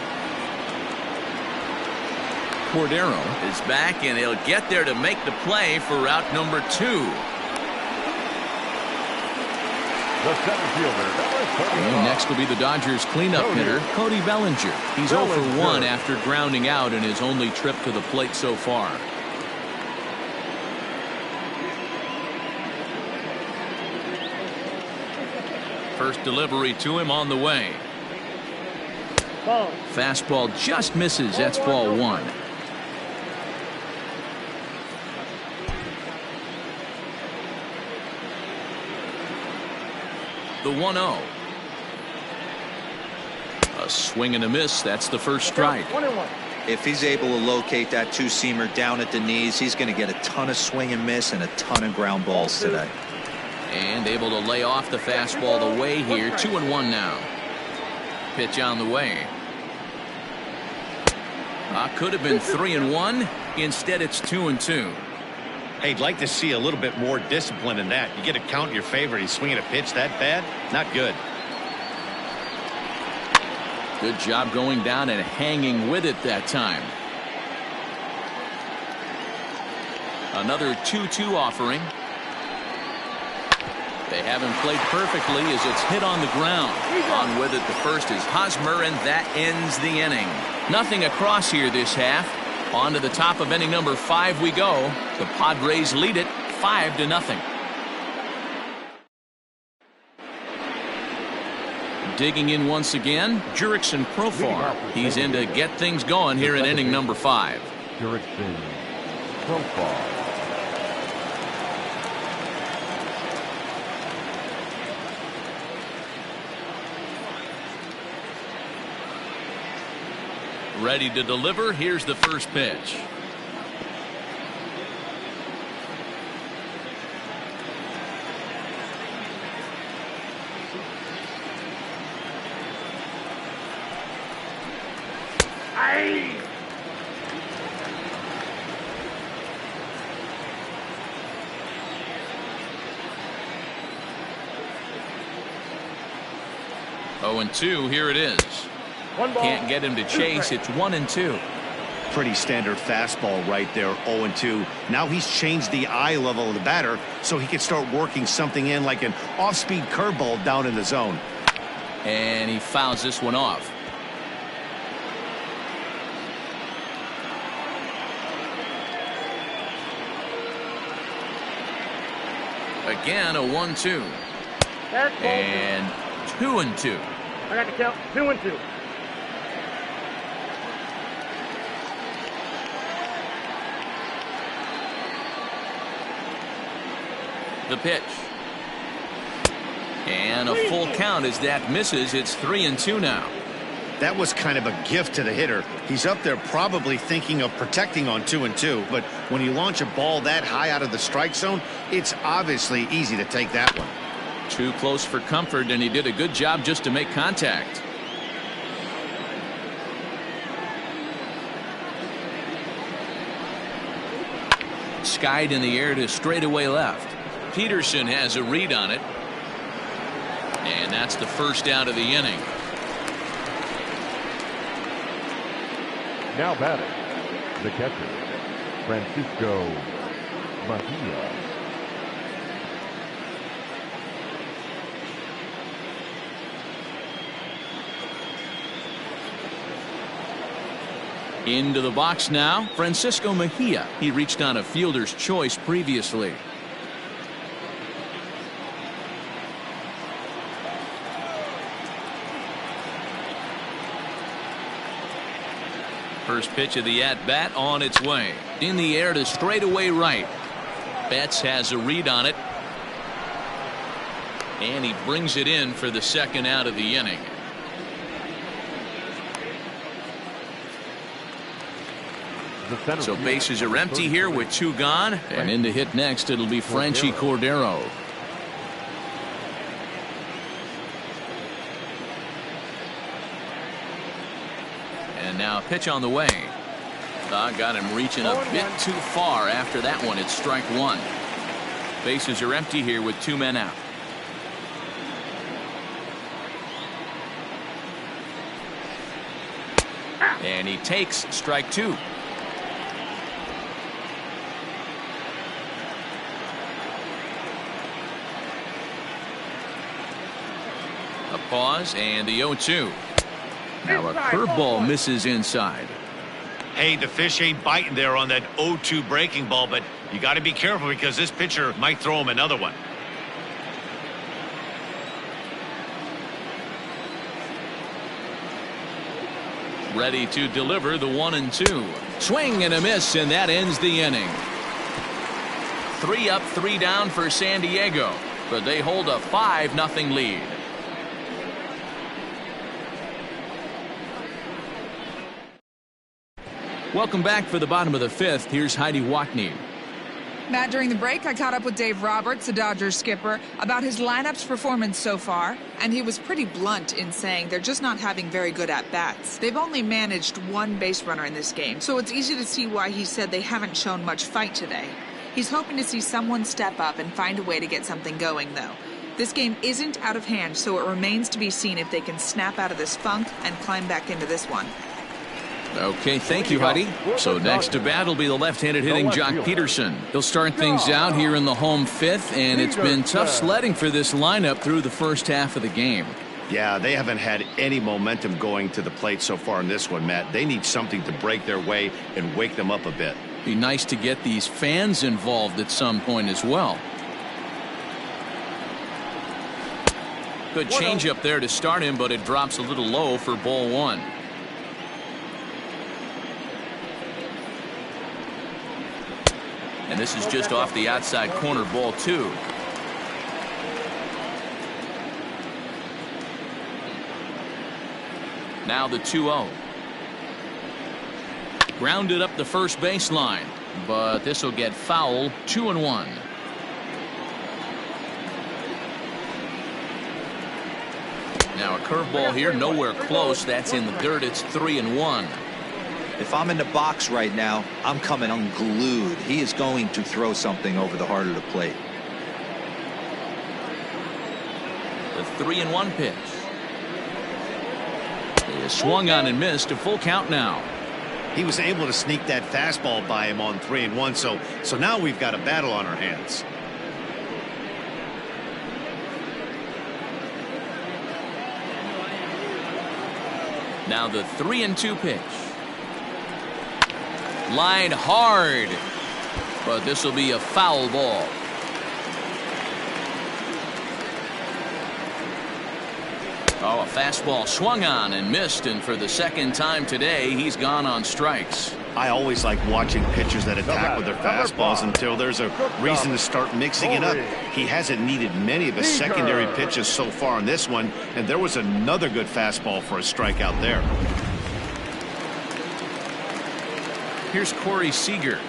Cordero is back, and he'll get there to make the play for route number 2. The center fielder, And next will be the Dodgers cleanup hitter, Cody Bellinger. He's 0 for 1 after grounding out in his only trip to the plate so far. First delivery to him on the way. Ball. Fastball just misses. That's ball 1. The 1-0. A swing and a miss. That's the first strike. 1-1. If he's able to locate that 2-seamer down at the knees, he's going to get a ton of swing and miss and a ton of ground balls today. And able to lay off the fastball away here. 2-1 now. Pitch on the way. Could have been 3-1. Instead, it's 2-2. Hey, I'd like to see a little bit more discipline in that. You get a count in your favor. He's swinging a pitch that bad. Not good. Good job going down and hanging with it that time. Another 2-2 offering. They have him played perfectly as it's hit on the ground. On with it, the first is Hosmer, and that ends the inning. Nothing across here this half. On to the top of inning number 5 we go. The Padres lead it 5-0. Digging in once again, Jurickson Profar. He's in to get things going here in inning number 5. Jurickson Profar. Ready to deliver. Here's the first pitch. Aye. Oh, and 2. Here it is. One ball. Can't get him to chase. It's 1-2. Pretty standard fastball right there, 0-2. Now he's changed the eye level of the batter so he can start working something in like an off-speed curveball down in the zone. And he fouls this one off. Again, a 1-2. That's ball. And 2-2. I got the count. 2-2. The pitch. And a full count as that misses. It's 3-2 now. That was kind of a gift to the hitter. He's up there probably thinking of protecting on 2-2, but when you launch a ball that high out of the strike zone, it's obviously easy to take that one. Too close for comfort, and he did a good job just to make contact. Skied in the air to straightaway left. Peterson has a read on it. And that's the first out of the inning. Now batting, the catcher, Francisco Mejia. Into the box now, Francisco Mejia. He reached on a fielder's choice previously. First pitch of the at-bat on its way. In the air to straightaway right. Betts has a read on it. And he brings it in for the second out of the inning. So bases are empty here with 2 gone. And in to hit next, it'll be Franchy Cordero. And now a pitch on the way. Got him reaching a bit too far after that one. It's strike 1. Bases are empty here with 2 men out. And he takes strike 2. A pause and the 0-2. Now a curveball misses inside. Hey, the fish ain't biting there on that 0-2 breaking ball, but you got to be careful because this pitcher might throw him another one. Ready to deliver the 1-2. Swing and a miss, and that ends the inning. 3 up, 3 down for San Diego, but they hold a 5-0 lead. Welcome back for the bottom of the 5th. Here's Heidi Watney. Matt, during the break, I caught up with Dave Roberts, the Dodgers skipper, about his lineup's performance so far, and he was pretty blunt in saying they're just not having very good at-bats. They've only managed one base runner in this game, so it's easy to see why he said they haven't shown much fight today. He's hoping to see someone step up and find a way to get something going, though. This game isn't out of hand, so it remains to be seen if they can snap out of this funk and climb back into this one. Okay, thank you, Heidi. So next to bat will be the left-handed hitting Jock Peterson. He'll start things out here in the home fifth, and it's been tough sledding for this lineup through the first half of the game. Yeah, they haven't had any momentum going to the plate so far in this one, Matt. They need something to break their way and wake them up a bit. Be nice to get these fans involved at some point as well. Good changeup there to start him, but it drops a little low for ball one. And this is just off the outside corner, ball two. Now the 2-0. Grounded up the first baseline, but this will get foul. 2-1. Now a curveball here, nowhere close. That's in the dirt. It's 3-1. If I'm in the box right now, I'm coming unglued. He is going to throw something over the heart of the plate. The 3-1 pitch. He is swung on and missed. A full count now. He was able to sneak that fastball by him on 3-1, so now we've got a battle on our hands. Now the 3-2 pitch. Line hard, but this will be a foul ball. Oh, a fastball swung on and missed, and for the second time today, he's gone on strikes. I always like watching pitchers that attack with their fastballs until there's a reason to start mixing it up. He hasn't needed many of his secondary pitches so far in this one, and there was another good fastball for a strikeout there. Here's Corey Seager.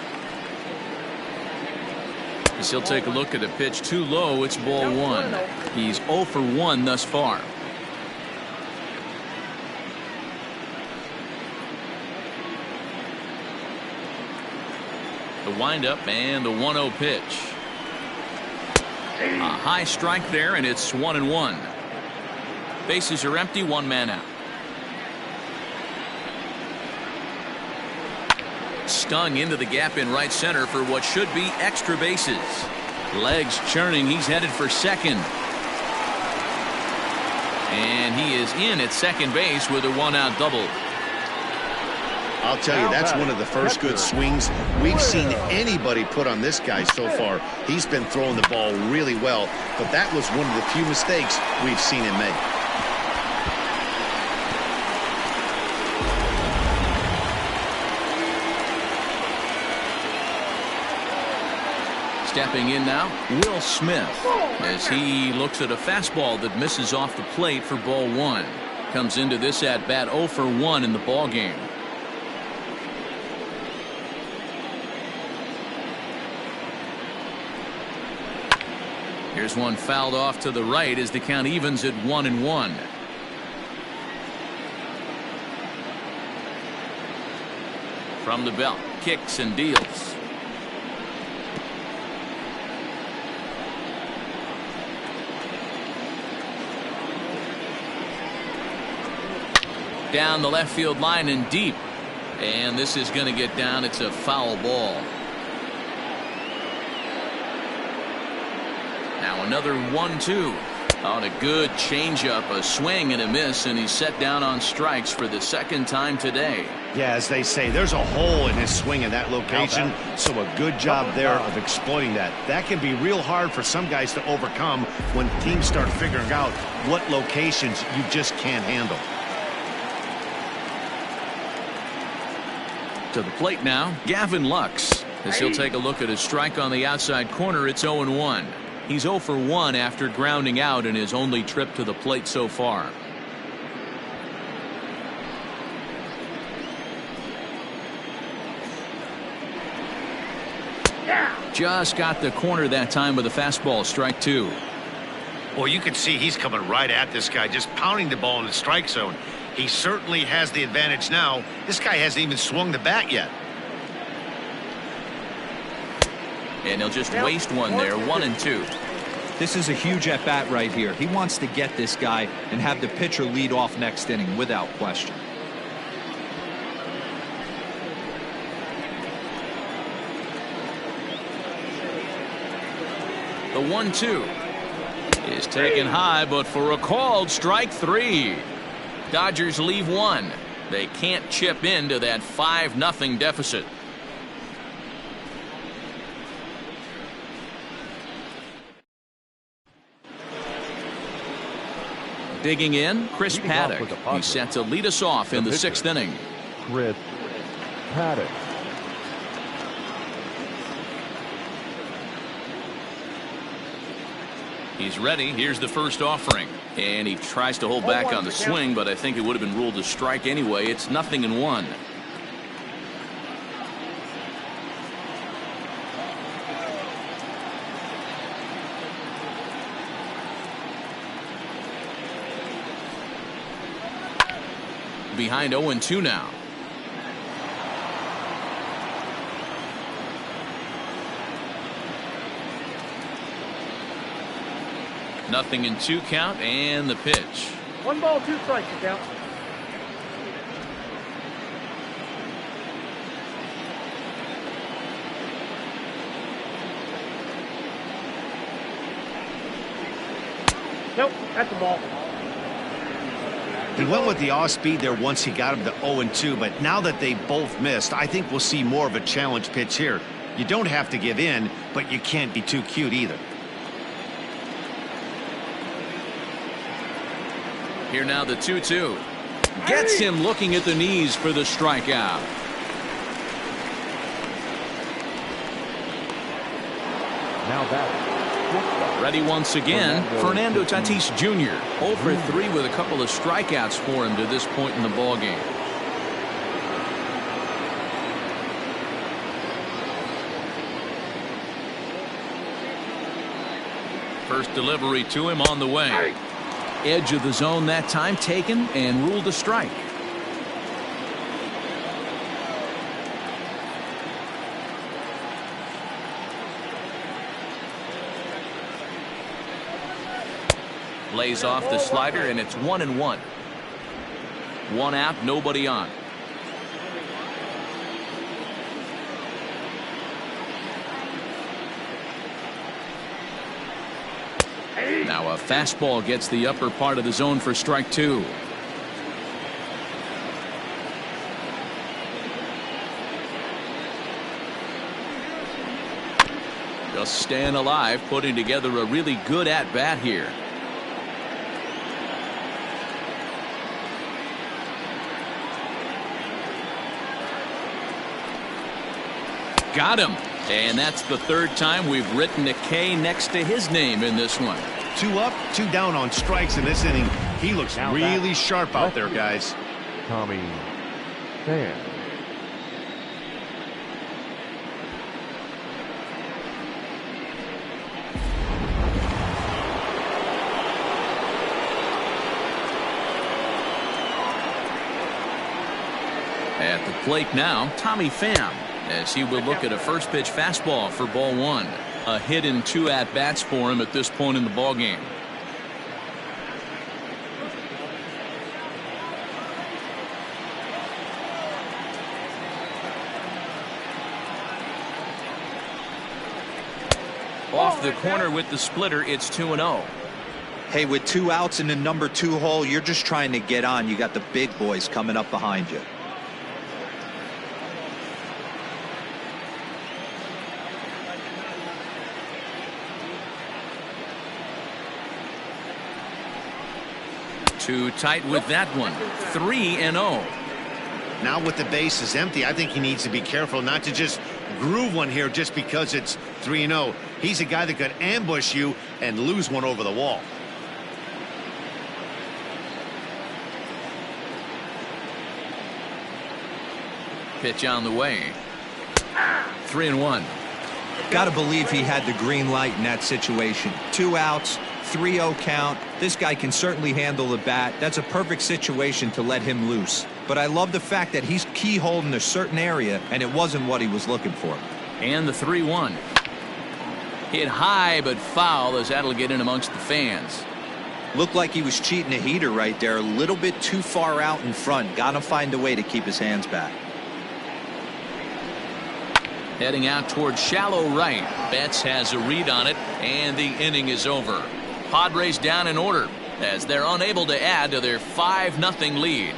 As he'll take a look at a pitch too low, it's ball one. He's 0 for 1 thus far. The windup and the 1-0 pitch. A high strike there, and it's 1-1. Bases are empty, one man out. Stung into the gap in right center for what should be extra bases. Legs churning, he's headed for second. And he is in at second base with a one-out double. I'll tell you, that's one of the first good swings we've seen anybody put on this guy so far. He's been throwing the ball really well, but that was one of the few mistakes we've seen him make. Stepping in now, Will Smith, as he looks at a fastball that misses off the plate for ball one. Comes into this at bat 0 for 1 in the ball game. Here's one fouled off to the right as the count evens at 1-1. From the belt, kicks and deals. Down the left field line and deep. And this is going to get down. It's a foul ball. Now another 1-2 on a good changeup, a swing and a miss, and he's set down on strikes for the second time today. Yeah, as they say, there's a hole in his swing in that location, so a good job there of exploiting that. That can be real hard for some guys to overcome when teams start figuring out what locations you just can't handle. To the plate now, Gavin Lux, as he'll take a look at a strike on the outside corner. It's 0-1. He's 0 for 1 after grounding out in his only trip to the plate so far. Just got the corner that time with a fastball, strike 2. Well, you can see he's coming right at this guy, just pounding the ball in the strike zone. He certainly has the advantage now. This guy hasn't even swung the bat yet. And he'll just waste one there, 1-2. This is a huge at-bat right here. He wants to get this guy and have the pitcher lead off next inning without question. The 1-2 is taken high, but for a called strike 3. Dodgers leave one. They can't chip into that 5-0 deficit. Digging in, Chris Paddock. He's set to lead us off in the 6th inning. Chris Paddock. He's ready. Here's the first offering. And he tries to hold back on the swing, but I think it would have been ruled a strike anyway. It's 0-1. Behind 0-2 now. Nothing in 2 count, and the pitch. 1 ball, 2 strikes, the count. Nope, that's a ball. He went with the off speed there once he got him to 0-2, but now that they both missed, I think we'll see more of a challenge pitch here. You don't have to give in, but you can't be too cute either. Here now the 2-2. Gets him looking at the knees for the strikeout. Now that Ready once again, Fernando Tatis Jr. 0 for 3 with a couple of strikeouts for him to this point in the ballgame. First delivery to him on the way. Edge of the zone that time taken and ruled a strike. Lays off the slider, and it's 1-1. 1 out, nobody on. Now a fastball gets the upper part of the zone for strike 2. Just staying alive, putting together a really good at-bat here. Got him. And that's the 3rd time we've written a K next to his name in this one. 2 up, 2 down on strikes in this inning. He looks really sharp out there, guys. Tommy Pham. At the plate now, Tommy Pham, as he will look at a first pitch fastball for ball 1. A hit in 2 at-bats for him at this point in the ballgame. Off the corner with the splitter, it's 2-0. Hey, with 2 outs in the number 2 hole, you're just trying to get on. You got the big boys coming up behind you. Too tight with that one. 3-0. Now with the bases empty, I think he needs to be careful not to just groove one here just because it's 3-0. He's a guy that could ambush you and lose one over the wall. Pitch on the way. 3-1. Got to believe he had the green light in that situation. 2 outs, 3-0 count. This guy can certainly handle the bat. That's a perfect situation to let him loose. But I love the fact that he's keyholed in a certain area, and it wasn't what he was looking for. And the 3-1. Hit high but foul, as that'll get in amongst the fans. Looked like he was cheating a heater right there. A little bit too far out in front. Got to find a way to keep his hands back. Heading out towards shallow right. Betts has a read on it, and the inning is over. Padres down in order as they're unable to add to their 5-0 lead.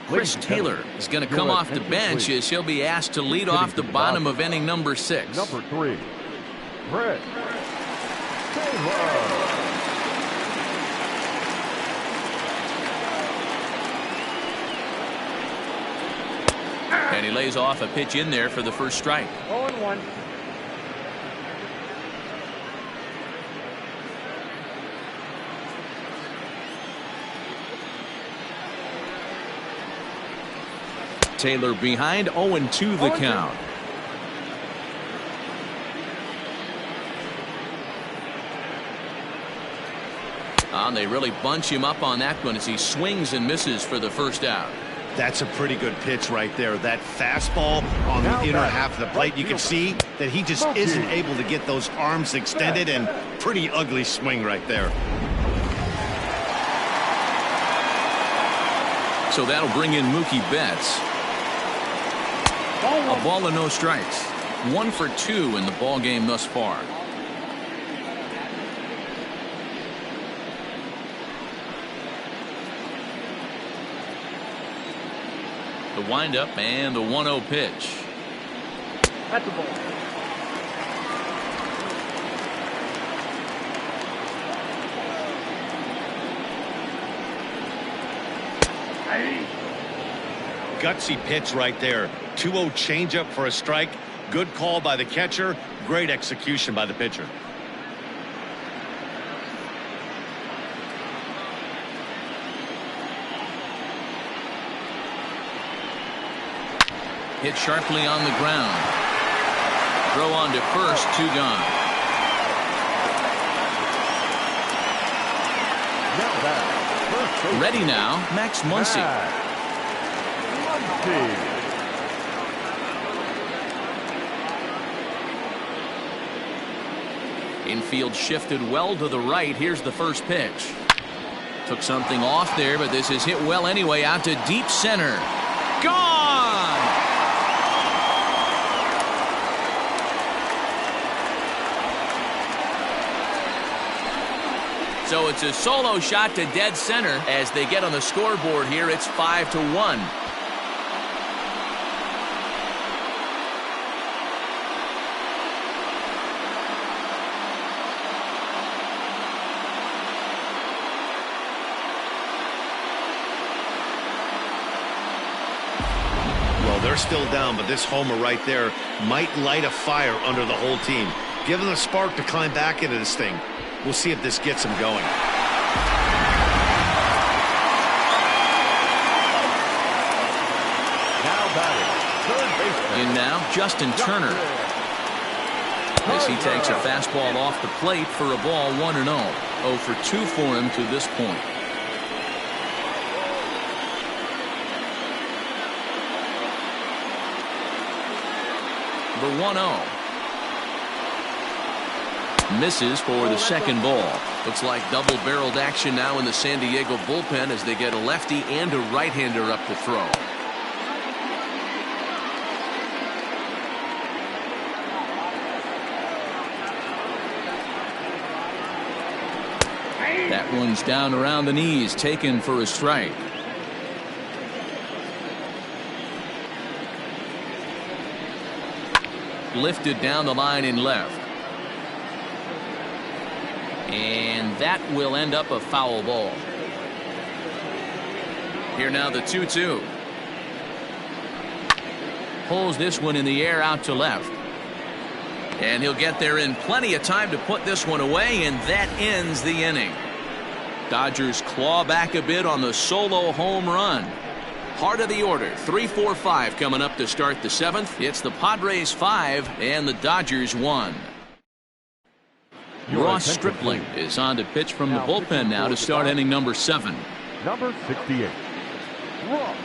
Chris Taylor is going to come off the bench as he'll be asked to lead off the bottom of inning number 6. Number 3, Chris Taylor. And he lays off a pitch in there for the first strike. 0-1. Taylor behind, 0-2 the count. And they really bunch him up on that one as he swings and misses for the first out. That's a pretty good pitch right there. That fastball on the inner half of the plate. You can see that he just isn't able to get those arms extended, and pretty ugly swing right there. So that'll bring in Mookie Betts. A ball and no strikes. 1 for 2 in the ball game thus far. The windup and the 1-0 pitch. That's the ball. Gutsy pitch right there. 2-0 changeup for a strike. Good call by the catcher. Great execution by the pitcher. Hit sharply on the ground. Throw on to first, 2 gone. Ready now, Max Muncy. Infield shifted well to the right. Here's the first pitch. Took something off there, but this is hit well anyway, out to deep center. Gone! So it's a solo shot to dead center as they get on the scoreboard here. It's 5-1. Well, they're still down, but this homer right there might light a fire under the whole team. Give them a spark to climb back into this thing. We'll see if this gets them going. Now batting, third baseman. In now, Justin Turner. As he takes a fastball off the plate for a ball, 1-0. 0 for 2 for him to this point. The 1-0. Misses for the second ball. Looks like double-barreled action now in the San Diego bullpen as they get a lefty and a right-hander up to throw. That one's down around the knees, taken for a strike. Lifted down the line in left. And that will end up a foul ball. Here now the 2-2. Pulls this one in the air out to left. And he'll get there in plenty of time to put this one away, and that ends the inning. Dodgers claw back a bit on the solo home run. Heart of the order, 3-4-5 coming up to start the 7th. It's the Padres 5 and the Dodgers 1. Ross Stripling is on to pitch from the bullpen now to start inning number 7. Number 68. Ross.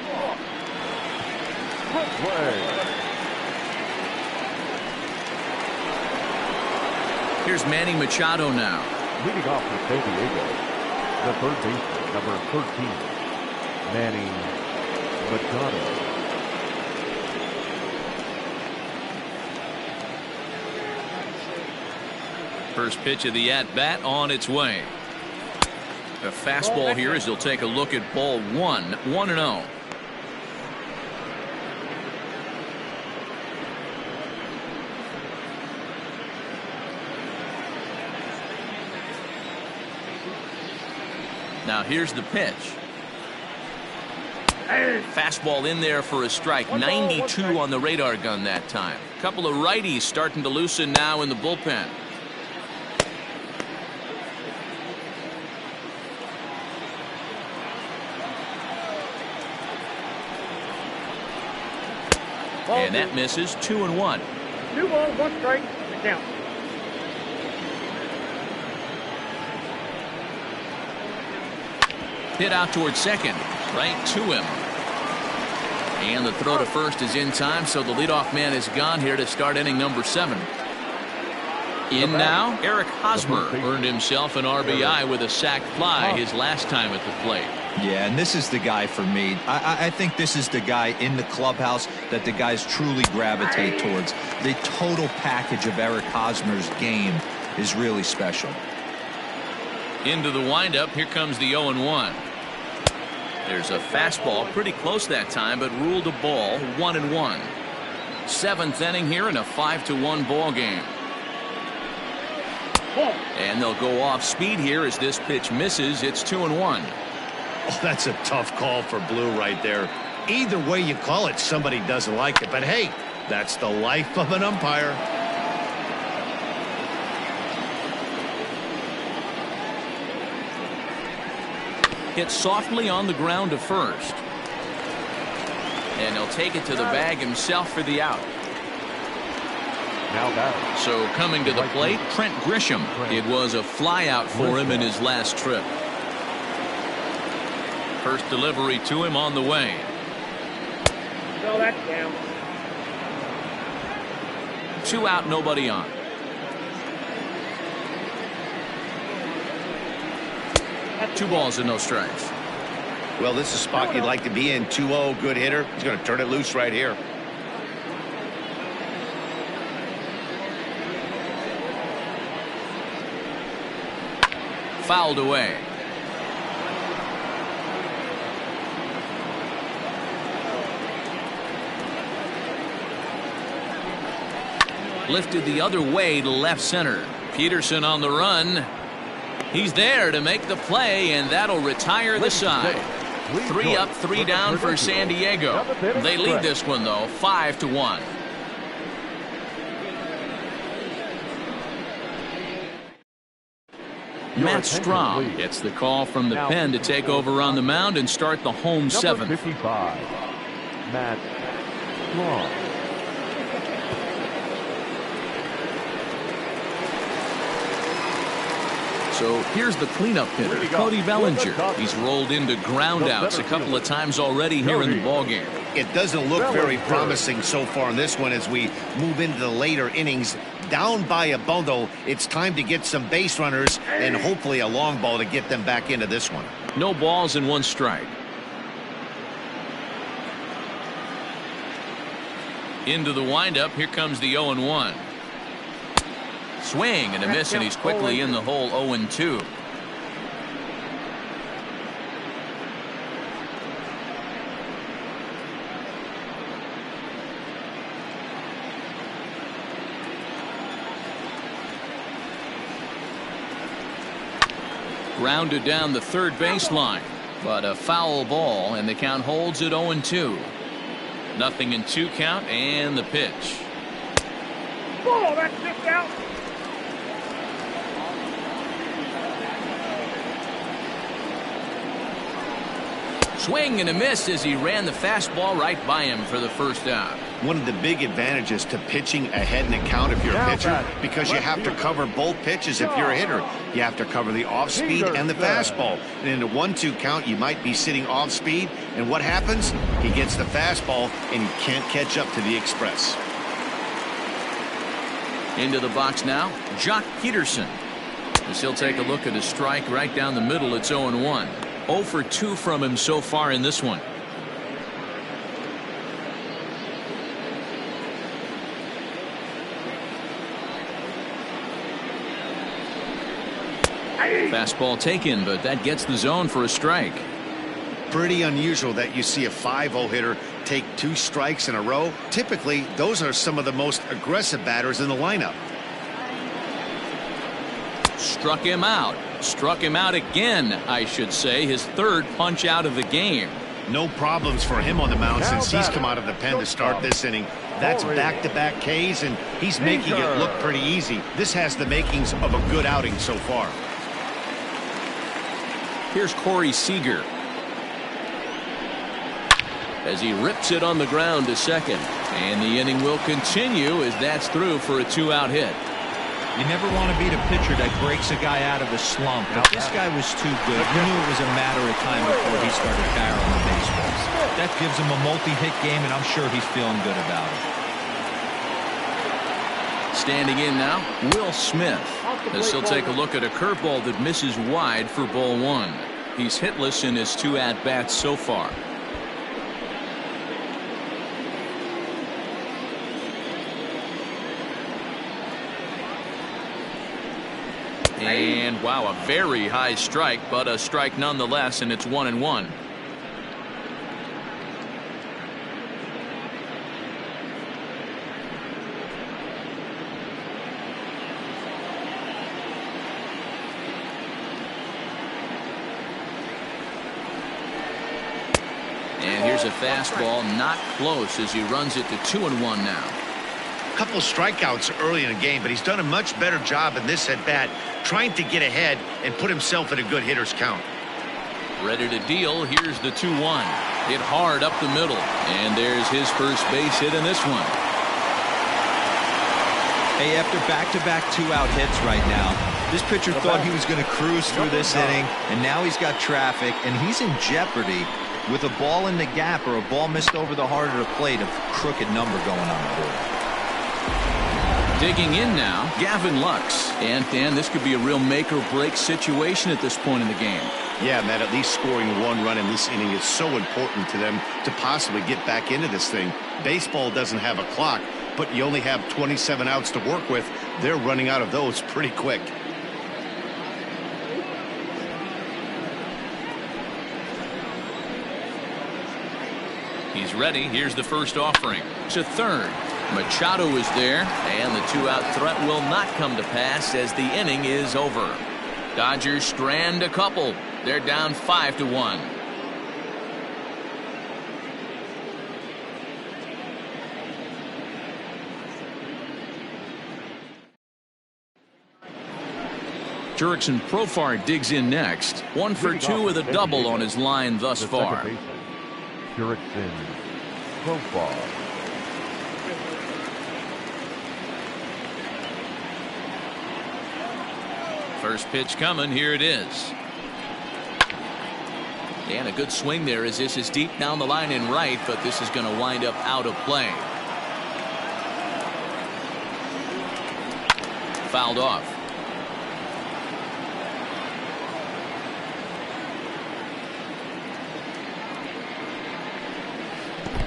Here's Manny Machado now. Leading off for San Diego, the third baseman, number 13, Manny Machado. First pitch of the at-bat on its way. A fastball here as he'll take a look at ball 1, 1-0. Now here's the pitch. Fastball in there for a strike. 92 on the radar gun that time. A couple of righties starting to loosen now in the bullpen. And that misses. 2-1. 2 balls, 1 strike. The count. Hit out towards second, right to him. And the throw to first is in time, so the leadoff man is gone here to start inning number 7. In now, Eric Hosmer earned himself an RBI with a sac fly his last time at the plate. Yeah, and this is the guy for me. I think this is the guy in the clubhouse that the guys truly gravitate towards. The total package of Eric Hosmer's game is really special. Into the windup, here comes the 0-1. There's a fastball pretty close that time, but ruled a ball. 1-1. 7th inning here in a 5-1 ball game. And they'll go off speed here as this pitch misses. It's 2-1. Oh, that's a tough call for Blue right there. Either way you call it, somebody doesn't like it. But hey, that's the life of an umpire. Hit softly on the ground to first. And he'll take it to the bag himself for the out. Now batting. So coming to the plate, Trent Grisham. It was a fly out for him in his last trip. First delivery to him on the way. No, that's down. 2 out, nobody on. Two balls and no strikes. Well, this is a spot you'd like to be in. 2-0, good hitter. He's going to turn it loose right here. Fouled away. Lifted the other way to left center. Peterson on the run. He's there to make the play, and that'll retire the side. 3 up, 3 down for San Diego. They lead this one, though, 5-1. Matt Strom gets the call from the pen to take over on the mound and start the home 7th. 55, Matt Strom. So here's the cleanup hitter, Cody Bellinger. He's rolled into groundouts a couple of times already here in the ballgame. It doesn't look very promising so far in this one as we move into the later innings. Down by a bundle, it's time to get some base runners and hopefully a long ball to get them back into this one. No balls and 1 strike. Into the windup, here comes the 0-1. Swing and a miss, and he's quickly in the hole. 0-2. Grounded down the third baseline, but a foul ball, and the count holds at 0-2. 0-2 count, and the pitch. Oh, that's just out. swing and a miss as he ran the fastball right by him for the first out. One of the big advantages to pitching ahead in the count if you're a pitcher, because you have to cover both pitches if you're a hitter. You have to cover the off-speed and the fastball. And in a 1-2 count, you might be sitting off-speed, and what happens? He gets the fastball, and he can't catch up to the express. Into the box now, Jock Peterson. As he'll take a look at a strike right down the middle, it's 0-1. 0 for 2 from him so far in this one. Fastball taken, but that gets the zone for a strike. Pretty unusual that you see a 5-0 hitter take 2 strikes in a row. Typically, those are some of the most aggressive batters in the lineup. Struck him out. Struck him out again, I should say. His third punch out of the game. No problems for him on the mound since he's come out of the pen to start this inning. That's back-to-back Ks, and he's making it look pretty easy. This has the makings of a good outing so far. Here's Corey Seager as he rips it on the ground to second. And the inning will continue as that's through for a 2-out hit. You never want to beat a pitcher that breaks a guy out of a slump, but this guy was too good. You knew it was a matter of time before he started barreling the baseballs. That gives him a multi-hit game, and I'm sure he's feeling good about it. Standing in now, Will Smith, as he'll take a look at a curveball that misses wide for ball 1. He's hitless in his 2 at-bats so far. And wow, a very high strike, but a strike nonetheless, and it's 1-1. And here's a fastball, not close, as he runs it to 2-1 now. Couple strikeouts early in the game, but he's done a much better job in this at-bat trying to get ahead and put himself in a good hitter's count. Ready to deal. Here's the 2-1. Hit hard up the middle, and there's his first base hit in this one. Hey, after back-to-back 2-out hits right now, this pitcher thought he was going to cruise through this inning, and now he's got traffic, and he's in jeopardy with a ball in the gap or a ball missed over the heart of the plate, a crooked number going on the board. Digging in now, Gavin Lux. And Dan, this could be a real make-or-break situation at this point in the game. Yeah, Matt, at least scoring 1 run in this inning is so important to them to possibly get back into this thing. Baseball doesn't have a clock, but you only have 27 outs to work with. They're running out of those pretty quick. He's ready. Here's the first offering. To third. Machado is there, and the 2-out threat will not come to pass as the inning is over. Dodgers strand a couple. They're down 5-1. Jurickson Profar digs in next. 1 for 2 with a double on his line thus far. Jurickson Profar. First pitch coming. Here it is. And a good swing there as this is deep down the line in right, but this is going to wind up out of play. Fouled off.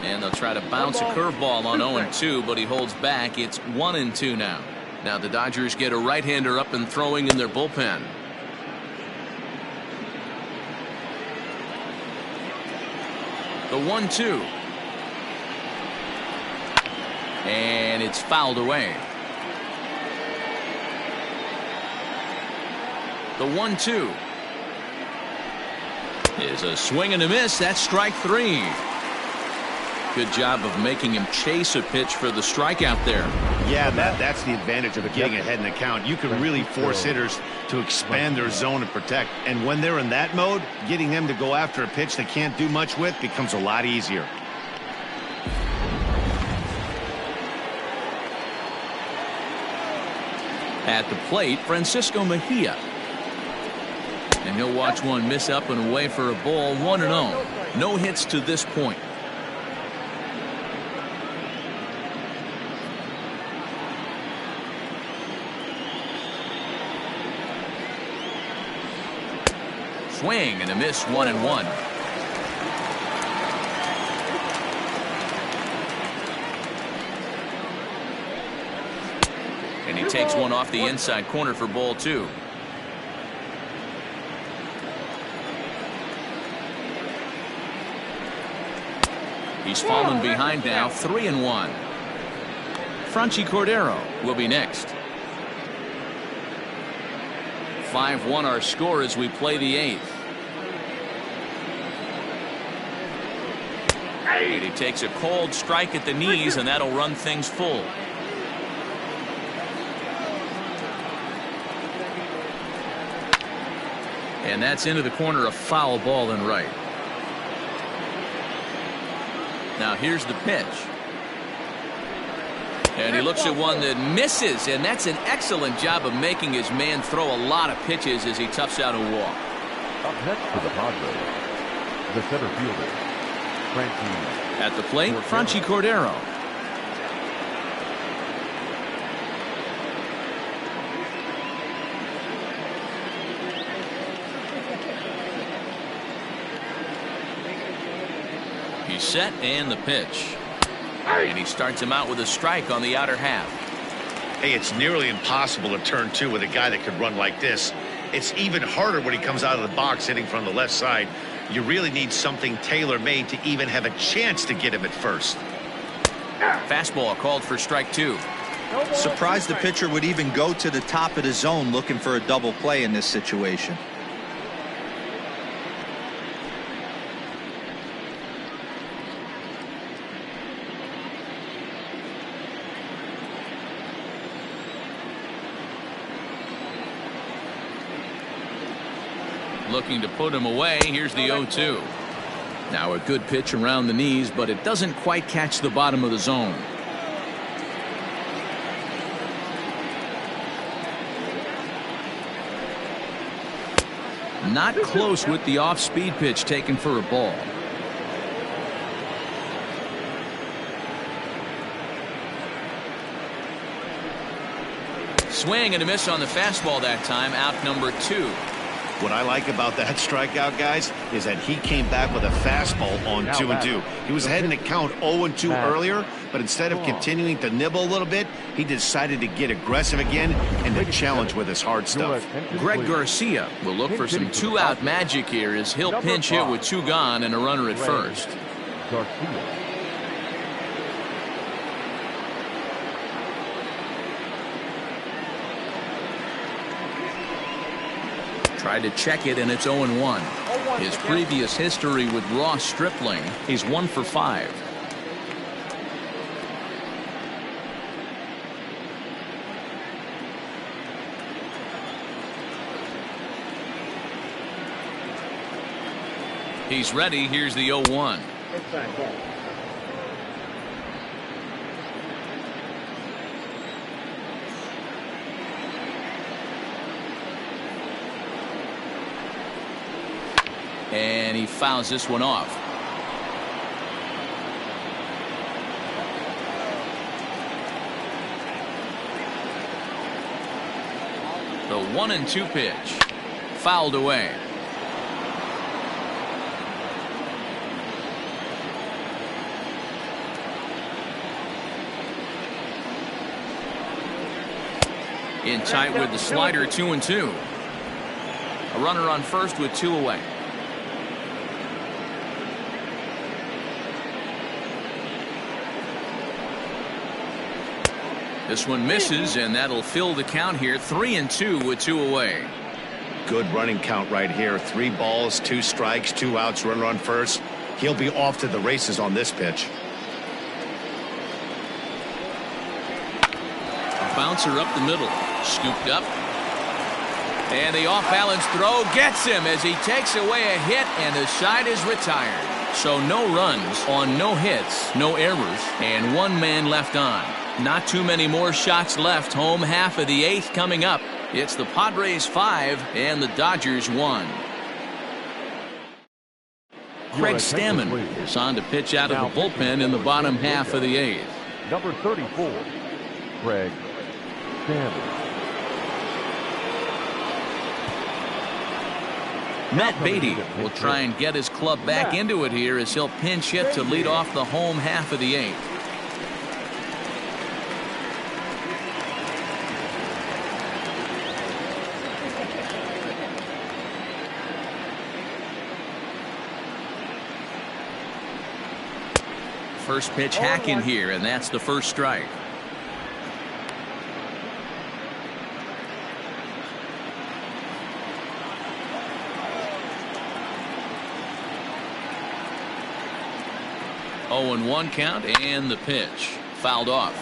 And they'll try to bounce a curveball on 0-2, but he holds back. It's 1-2 now. Now the Dodgers get a right-hander up and throwing in their bullpen. The 1-2. And it's fouled away. The 1-2 is a swing and a miss. That's strike 3. Good job of making him chase a pitch for the strikeout there. Yeah, that's the advantage of getting ahead in the count. You can really force hitters to expand their zone and protect. And when they're in that mode, getting them to go after a pitch they can't do much with becomes a lot easier. At the plate, Francisco Mejia. And he'll watch one miss up and away for a ball, 1-0. No hits to this point. Swing and a miss, 1-1. And he takes one off the inside corner for ball 2. He's fallen behind now, 3-1. Franchy Cordero will be next. 5-1 our score as we play the 8th. And he takes a cold strike at the knees, and that'll run things full. And that's into the corner, a foul ball and right. Now here's the pitch. And he looks at one that misses, and that's an excellent job of making his man throw a lot of pitches as he toughs out a walk. Up next for the Padres, the center fielder, Frankie. At the plate, Franchy Cordero. He's set and the pitch. And he starts him out with a strike on the outer half. Hey, it's nearly impossible to turn 2 with a guy that could run like this. It's even harder when he comes out of the box hitting from the left side. You really need something tailor-made to even have a chance to get him at first. Fastball called for strike 2. Surprised the pitcher would even go to the top of the zone looking for a double play in this situation. Looking to put him away. Here's the 0-2. Now a good pitch around the knees, but it doesn't quite catch the bottom of the zone. Not close with the off-speed pitch taken for a ball. Swing and a miss on the fastball that time. Out number 2. What I like about that strikeout, guys, is that he came back with a fastball on 2-2. He was ahead in the count 0-2 earlier, but instead of continuing to nibble a little bit, he decided to get aggressive again and to challenge with his hard stuff. Greg Garcia will look for some 2-out magic here as he'll pinch hit with 2 gone and a runner at first. Garcia. Tried to check it, and it's 0-1. His previous history with Ross Stripling, he's 1 for 5. He's ready. Here's the 0-1. And he fouls this one off. The 1-2 pitch. Fouled away. In tight with the slider, 2-2. A runner on first with 2 away. This one misses, and that'll fill the count here. 3-2 with 2 away. Good running count right here. 3 balls, 2 strikes, 2 outs, runner on first. He'll be off to the races on this pitch. bouncer up the middle. Scooped up. And the off-balance throw gets him as he takes away a hit, and the side is retired. So no runs on no hits, no errors, and one man left on. Not too many more shots left. Home half of the 8th coming up. It's the Padres 5 and the Dodgers 1. Craig Stammen is on to pitch out of the bullpen in the bottom half of the 8th. Number 34, Craig Stammen. Matt Beatty will try and get his club back into it here as he'll pinch hit to lead off the home half of the 8th. First pitch hacking here, and that's the first strike. Oh, and 1 count, and the pitch fouled off.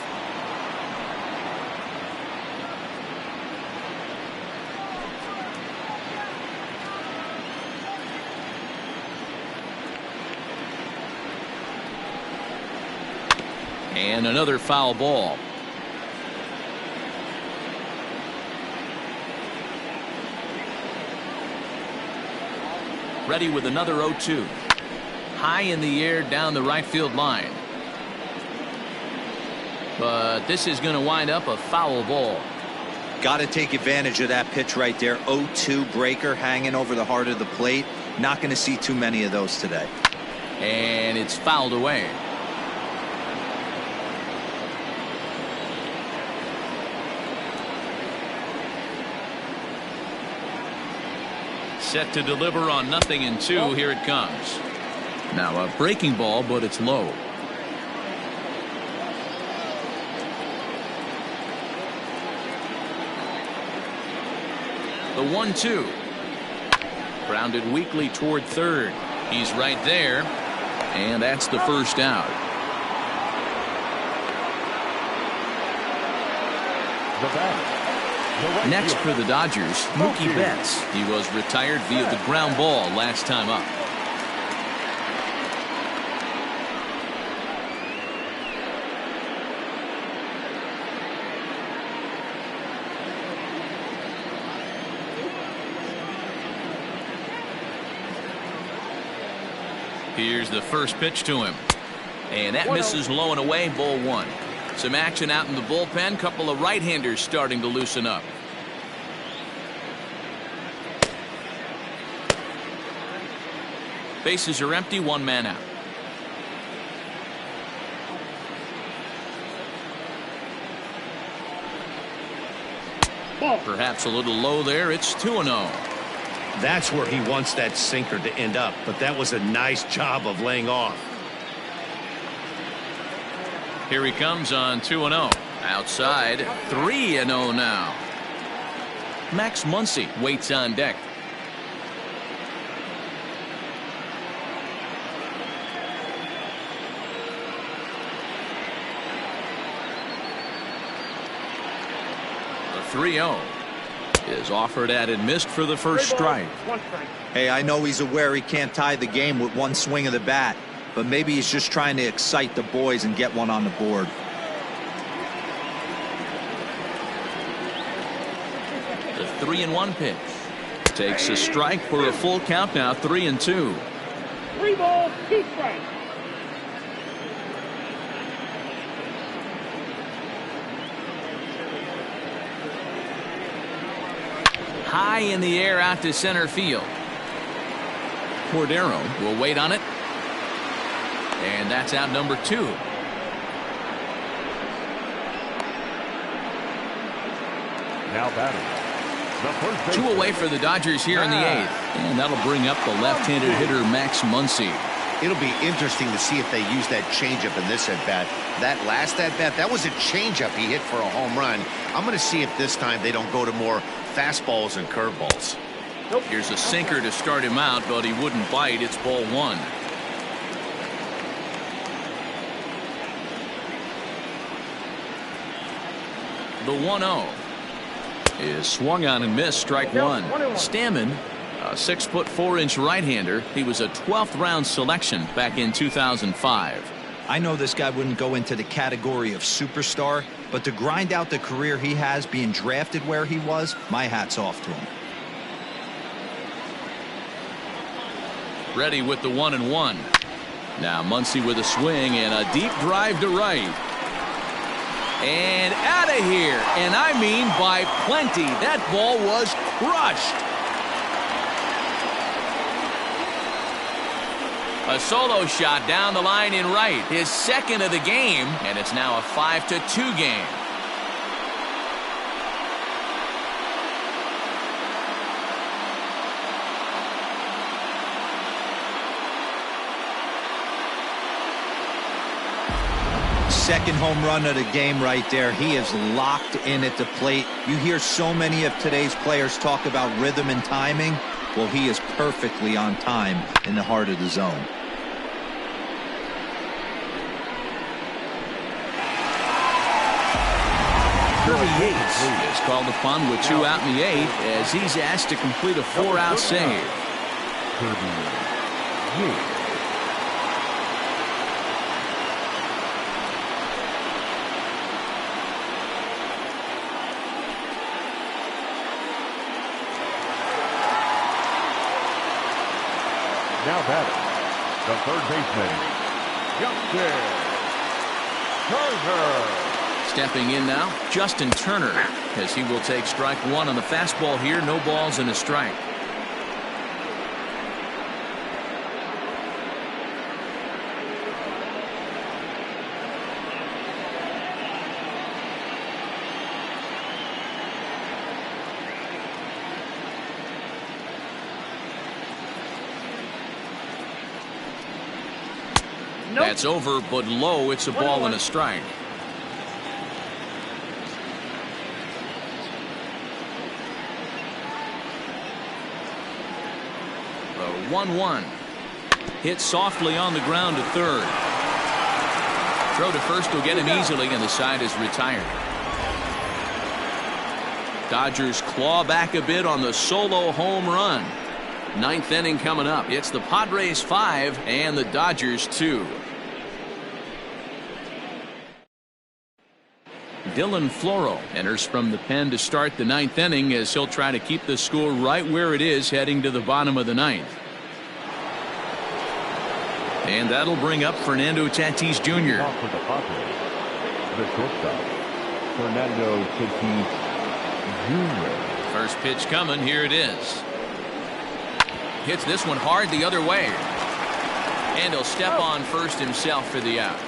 And another foul ball. Ready with another 0-2. High in the air down the right field line. But this is going to wind up a foul ball. Got to take advantage of that pitch right there. 0-2 breaker hanging over the heart of the plate. Not going to see too many of those today. And it's fouled away. Set to deliver on 0-2. Here it comes. Now a breaking ball, but it's low. The 1-2. Grounded weakly toward third. He's right there. And that's the first out. Next for the Dodgers, Mookie Betts. He was retired via the ground ball last time up. Here's the first pitch to him. And that misses low and away, ball 1. Some action out in the bullpen. Couple of right-handers starting to loosen up. Bases are empty, 1 man out. Perhaps a little low there. It's 2-0. That's where he wants that sinker to end up, but that was a nice job of laying off. Here he comes on 2-0. Outside, 3-0 now. Max Muncy waits on deck. The 3-0 is offered at and missed for the first strike. Hey, I know he's aware he can't tie the game with 1 swing of the bat, but maybe he's just trying to excite the boys and get one on the board. The 3-1 pitch takes a strike for a full count now. 3-2. 3 balls, 2 strikes. High in the air out to center field. Cordero will wait on it. And that's out number 2. Now batting. The first 2 away for the Dodgers here in the 8th. And that'll bring up the left-handed hitter Max Muncy. It'll be interesting to see if they use that changeup in this at-bat. That last at-bat, that was a changeup he hit for a home run. I'm going to see if this time they don't go to more fastballs and curveballs. Here's a sinker to start him out, but he wouldn't bite. It's ball 1. The 1-0 is swung on and missed. Strike one. Stammen, a 6'4" right-hander. He was a 12th round selection back in 2005. I know this guy wouldn't go into the category of superstar, but to grind out the career he has being drafted where he was, my hat's off to him. Ready with the 1-1. Now Muncy with a swing and a deep drive to right. And out of here. And I mean by plenty. That ball was crushed. A solo shot down the line in right. His second of the game. And it's now a 5-2 game. Second home run of the game right there. He is locked in at the plate. You hear so many of today's players talk about rhythm and timing. Well, he is perfectly on time in the heart of the zone. Kirby Yates is called upon with 2 out in the 8th as he's asked to complete a 4-out save. Kirby Yates. Now batting, the third baseman, Justin Turner. Stepping in now, Justin Turner, as he will take strike one on the fastball here. No balls and a strike. That's over, but low. It's a ball and a strike. The 1-1. Hit softly on the ground to third. Throw to first will get him easily, and the side is retired. Dodgers claw back a bit on the solo home run. 9th inning coming up. It's the Padres 5 and the Dodgers 2. Dylan Floro enters from the pen to start the 9th inning as he'll try to keep the score right where it is heading to the bottom of the 9th. And that'll bring up Fernando Tatis Jr. For the Padres, the shortstop, Fernando Tatis Jr. First pitch coming. Here it is. Hits this one hard the other way. And he'll step on first himself for the out.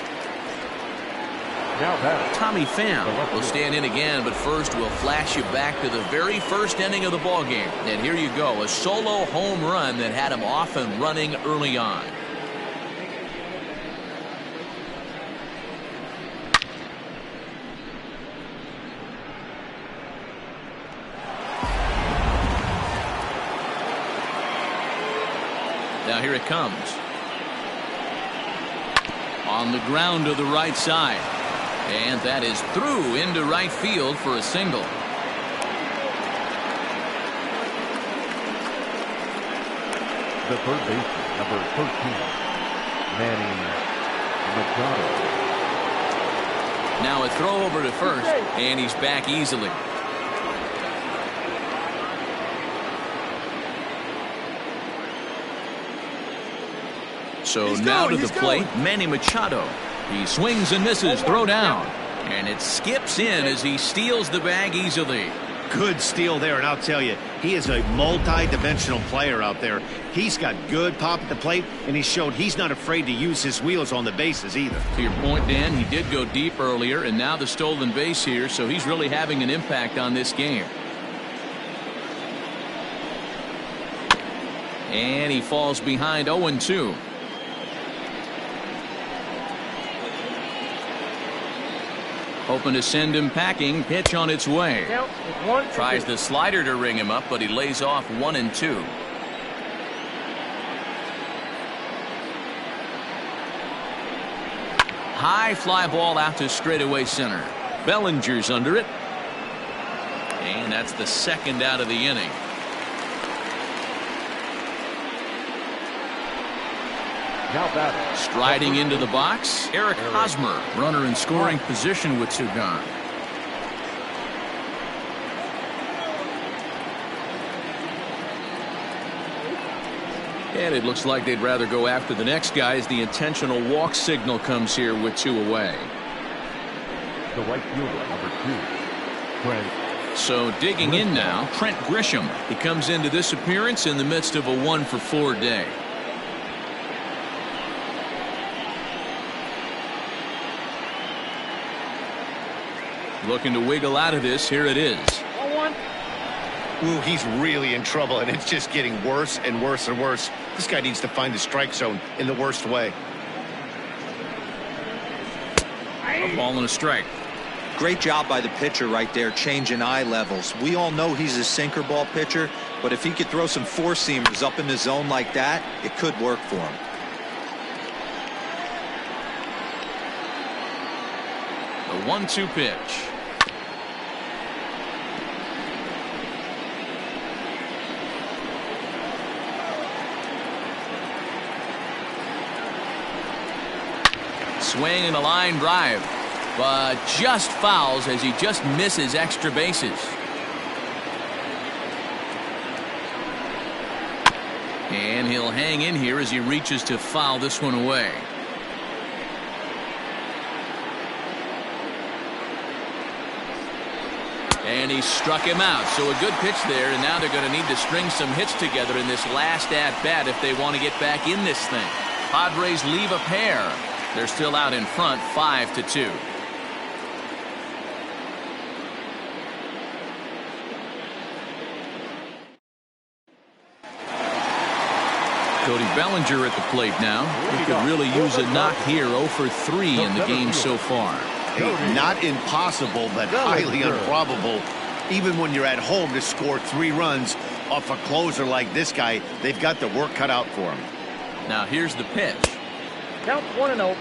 Now that Tommy Pham will stand in again, but first we'll flash you back to the very first inning of the ball game. And here you go, a solo home run that had him off and running early on. Now here it comes. On the ground to the right side. And that is through into right field for a single. the third baseman, number 13, Manny Machado. Now a throw over to first, and he's back easily. So now to the plate, Manny Machado. He swings and misses, throw down. And it skips in as he steals the bag easily. Good steal there, and I'll tell you, he is a multi-dimensional player out there. He's got good pop at the plate, and he showed he's not afraid to use his wheels on the bases either. To your point, Dan, he did go deep earlier, and now the stolen base here, so he's really having an impact on this game. And he falls behind 0-2. Hoping to send him packing. Pitch on its way. Tries the slider to ring him up, but he lays off 1-2. High fly ball out to straightaway center. Bellinger's under it. And that's the second out of the inning. Now batting. Striding into the box, Eric Hosmer, runner in scoring position with 2 gone. And it looks like they'd rather go after the next guy as the intentional walk signal comes here with 2 away. The right fielder, number 2, Trent. So digging in now, Trent Grisham. He comes into this appearance in the midst of a 1-for-4 day. Looking to wiggle out of this. Here it is. Ooh, he's really in trouble, and it's just getting worse and worse and worse. This guy needs to find the strike zone in the worst way. A ball and a strike. Great job by the pitcher right there, changing eye levels. We all know he's a sinker ball pitcher, but if he could throw some 4-seamers up in the zone like that, it could work for him. The 1-2 pitch. Swing and a line drive, but just fouls as he just misses extra bases. And he'll hang in here as he reaches to foul this one away. And he struck him out. So a good pitch there, and now they're going to need to string some hits together in this last at-bat if they want to get back in this thing. Padres leave a pair. They're still out in front, 5-2. Cody Bellinger at the plate now. He could really use a knock here. 0-for-3 in the game so far. Hey, not impossible, but highly improbable. Even when you're at home to score 3 runs off a closer like this guy, they've got the work cut out for him. Now here's the pitch. Count 1-0.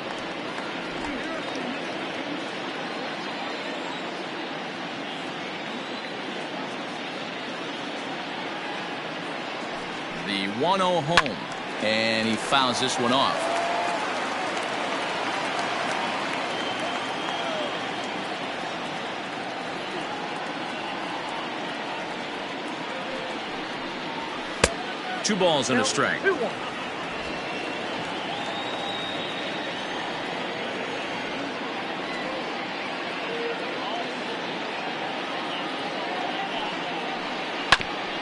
The 1-0 home, and he fouls this one off. Two balls and a strike. 2-1.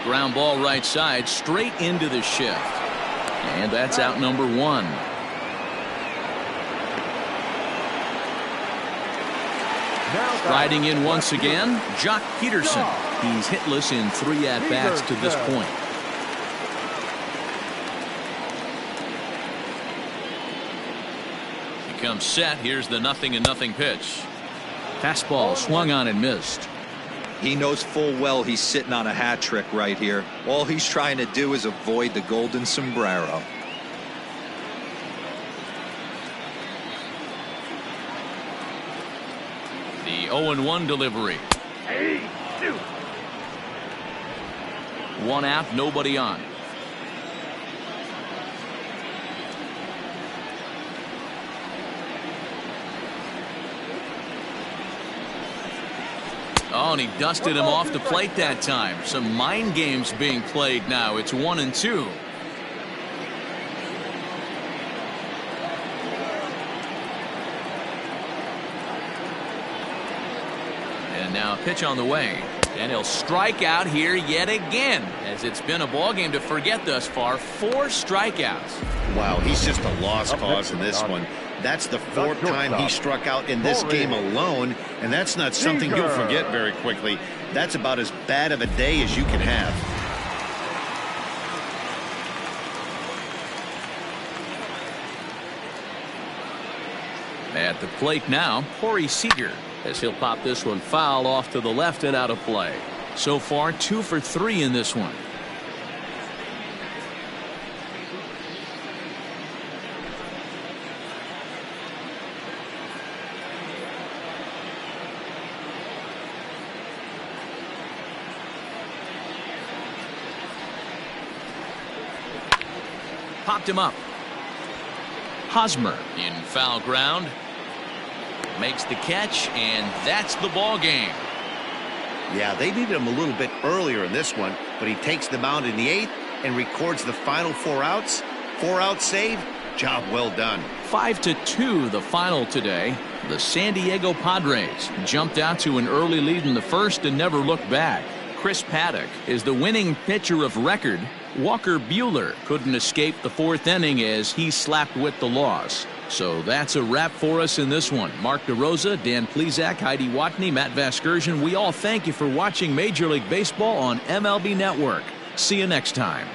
Ground ball right side, straight into the shift. And that's out number 1. Striding in once again, Jock Peterson. He's hitless in 3 at-bats to this point. He comes set. Here's the 0-0 pitch. Fastball swung on and missed. He knows full well he's sitting on a hat trick right here. All he's trying to do is avoid the golden sombrero. The 0-1 delivery. 1 out, nobody on. Oh, and he dusted him off the plate that time. Some mind games being played now. It's 1-2. And now a pitch on the way. And he'll strike out here yet again, as it's been a ball game to forget thus far. 4 strikeouts. Wow, he's just a lost cause in this one. That's the 4th time he struck out in this game alone, and that's not something you'll forget very quickly. That's about as bad of a day as you can have. At the plate now, Corey Seager, as he'll pop this one foul off to the left and out of play. So far, 2 for 3 in this one. popped him up. Hosmer in foul ground. Makes the catch, and that's the ball game. Yeah, they needed him a little bit earlier in this one, but he takes the mound in the 8th and records the final 4 outs. 4-out save. Job well done. 5-2 the final today. The San Diego Padres jumped out to an early lead in the first and never looked back. Chris Paddock is the winning pitcher of record. Walker Buehler couldn't escape the 4th inning as he slapped with the loss. So that's a wrap for us in this one. Mark DeRosa, Dan Plesac, Heidi Watney, Matt Vasgersian. We all thank you for watching Major League Baseball on MLB Network. See you next time.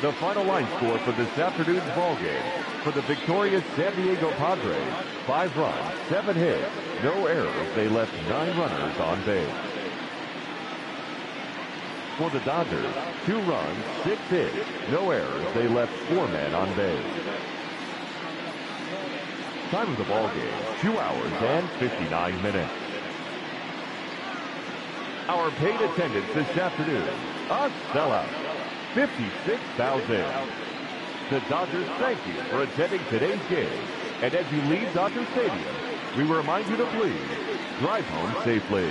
The final line score for this afternoon's ball game. For the victorious San Diego Padres, 5 runs, 7 hits, no errors. They left 9 runners on base. For the Dodgers, 2 runs, 6 hits, no errors. They left 4 men on base. Time of the ball game, 2 hours and 59 minutes. Our paid attendance this afternoon, a sellout. 56,000. The Dodgers thank you for attending today's game. And as you leave Dodger Stadium, we remind you to please drive home safely.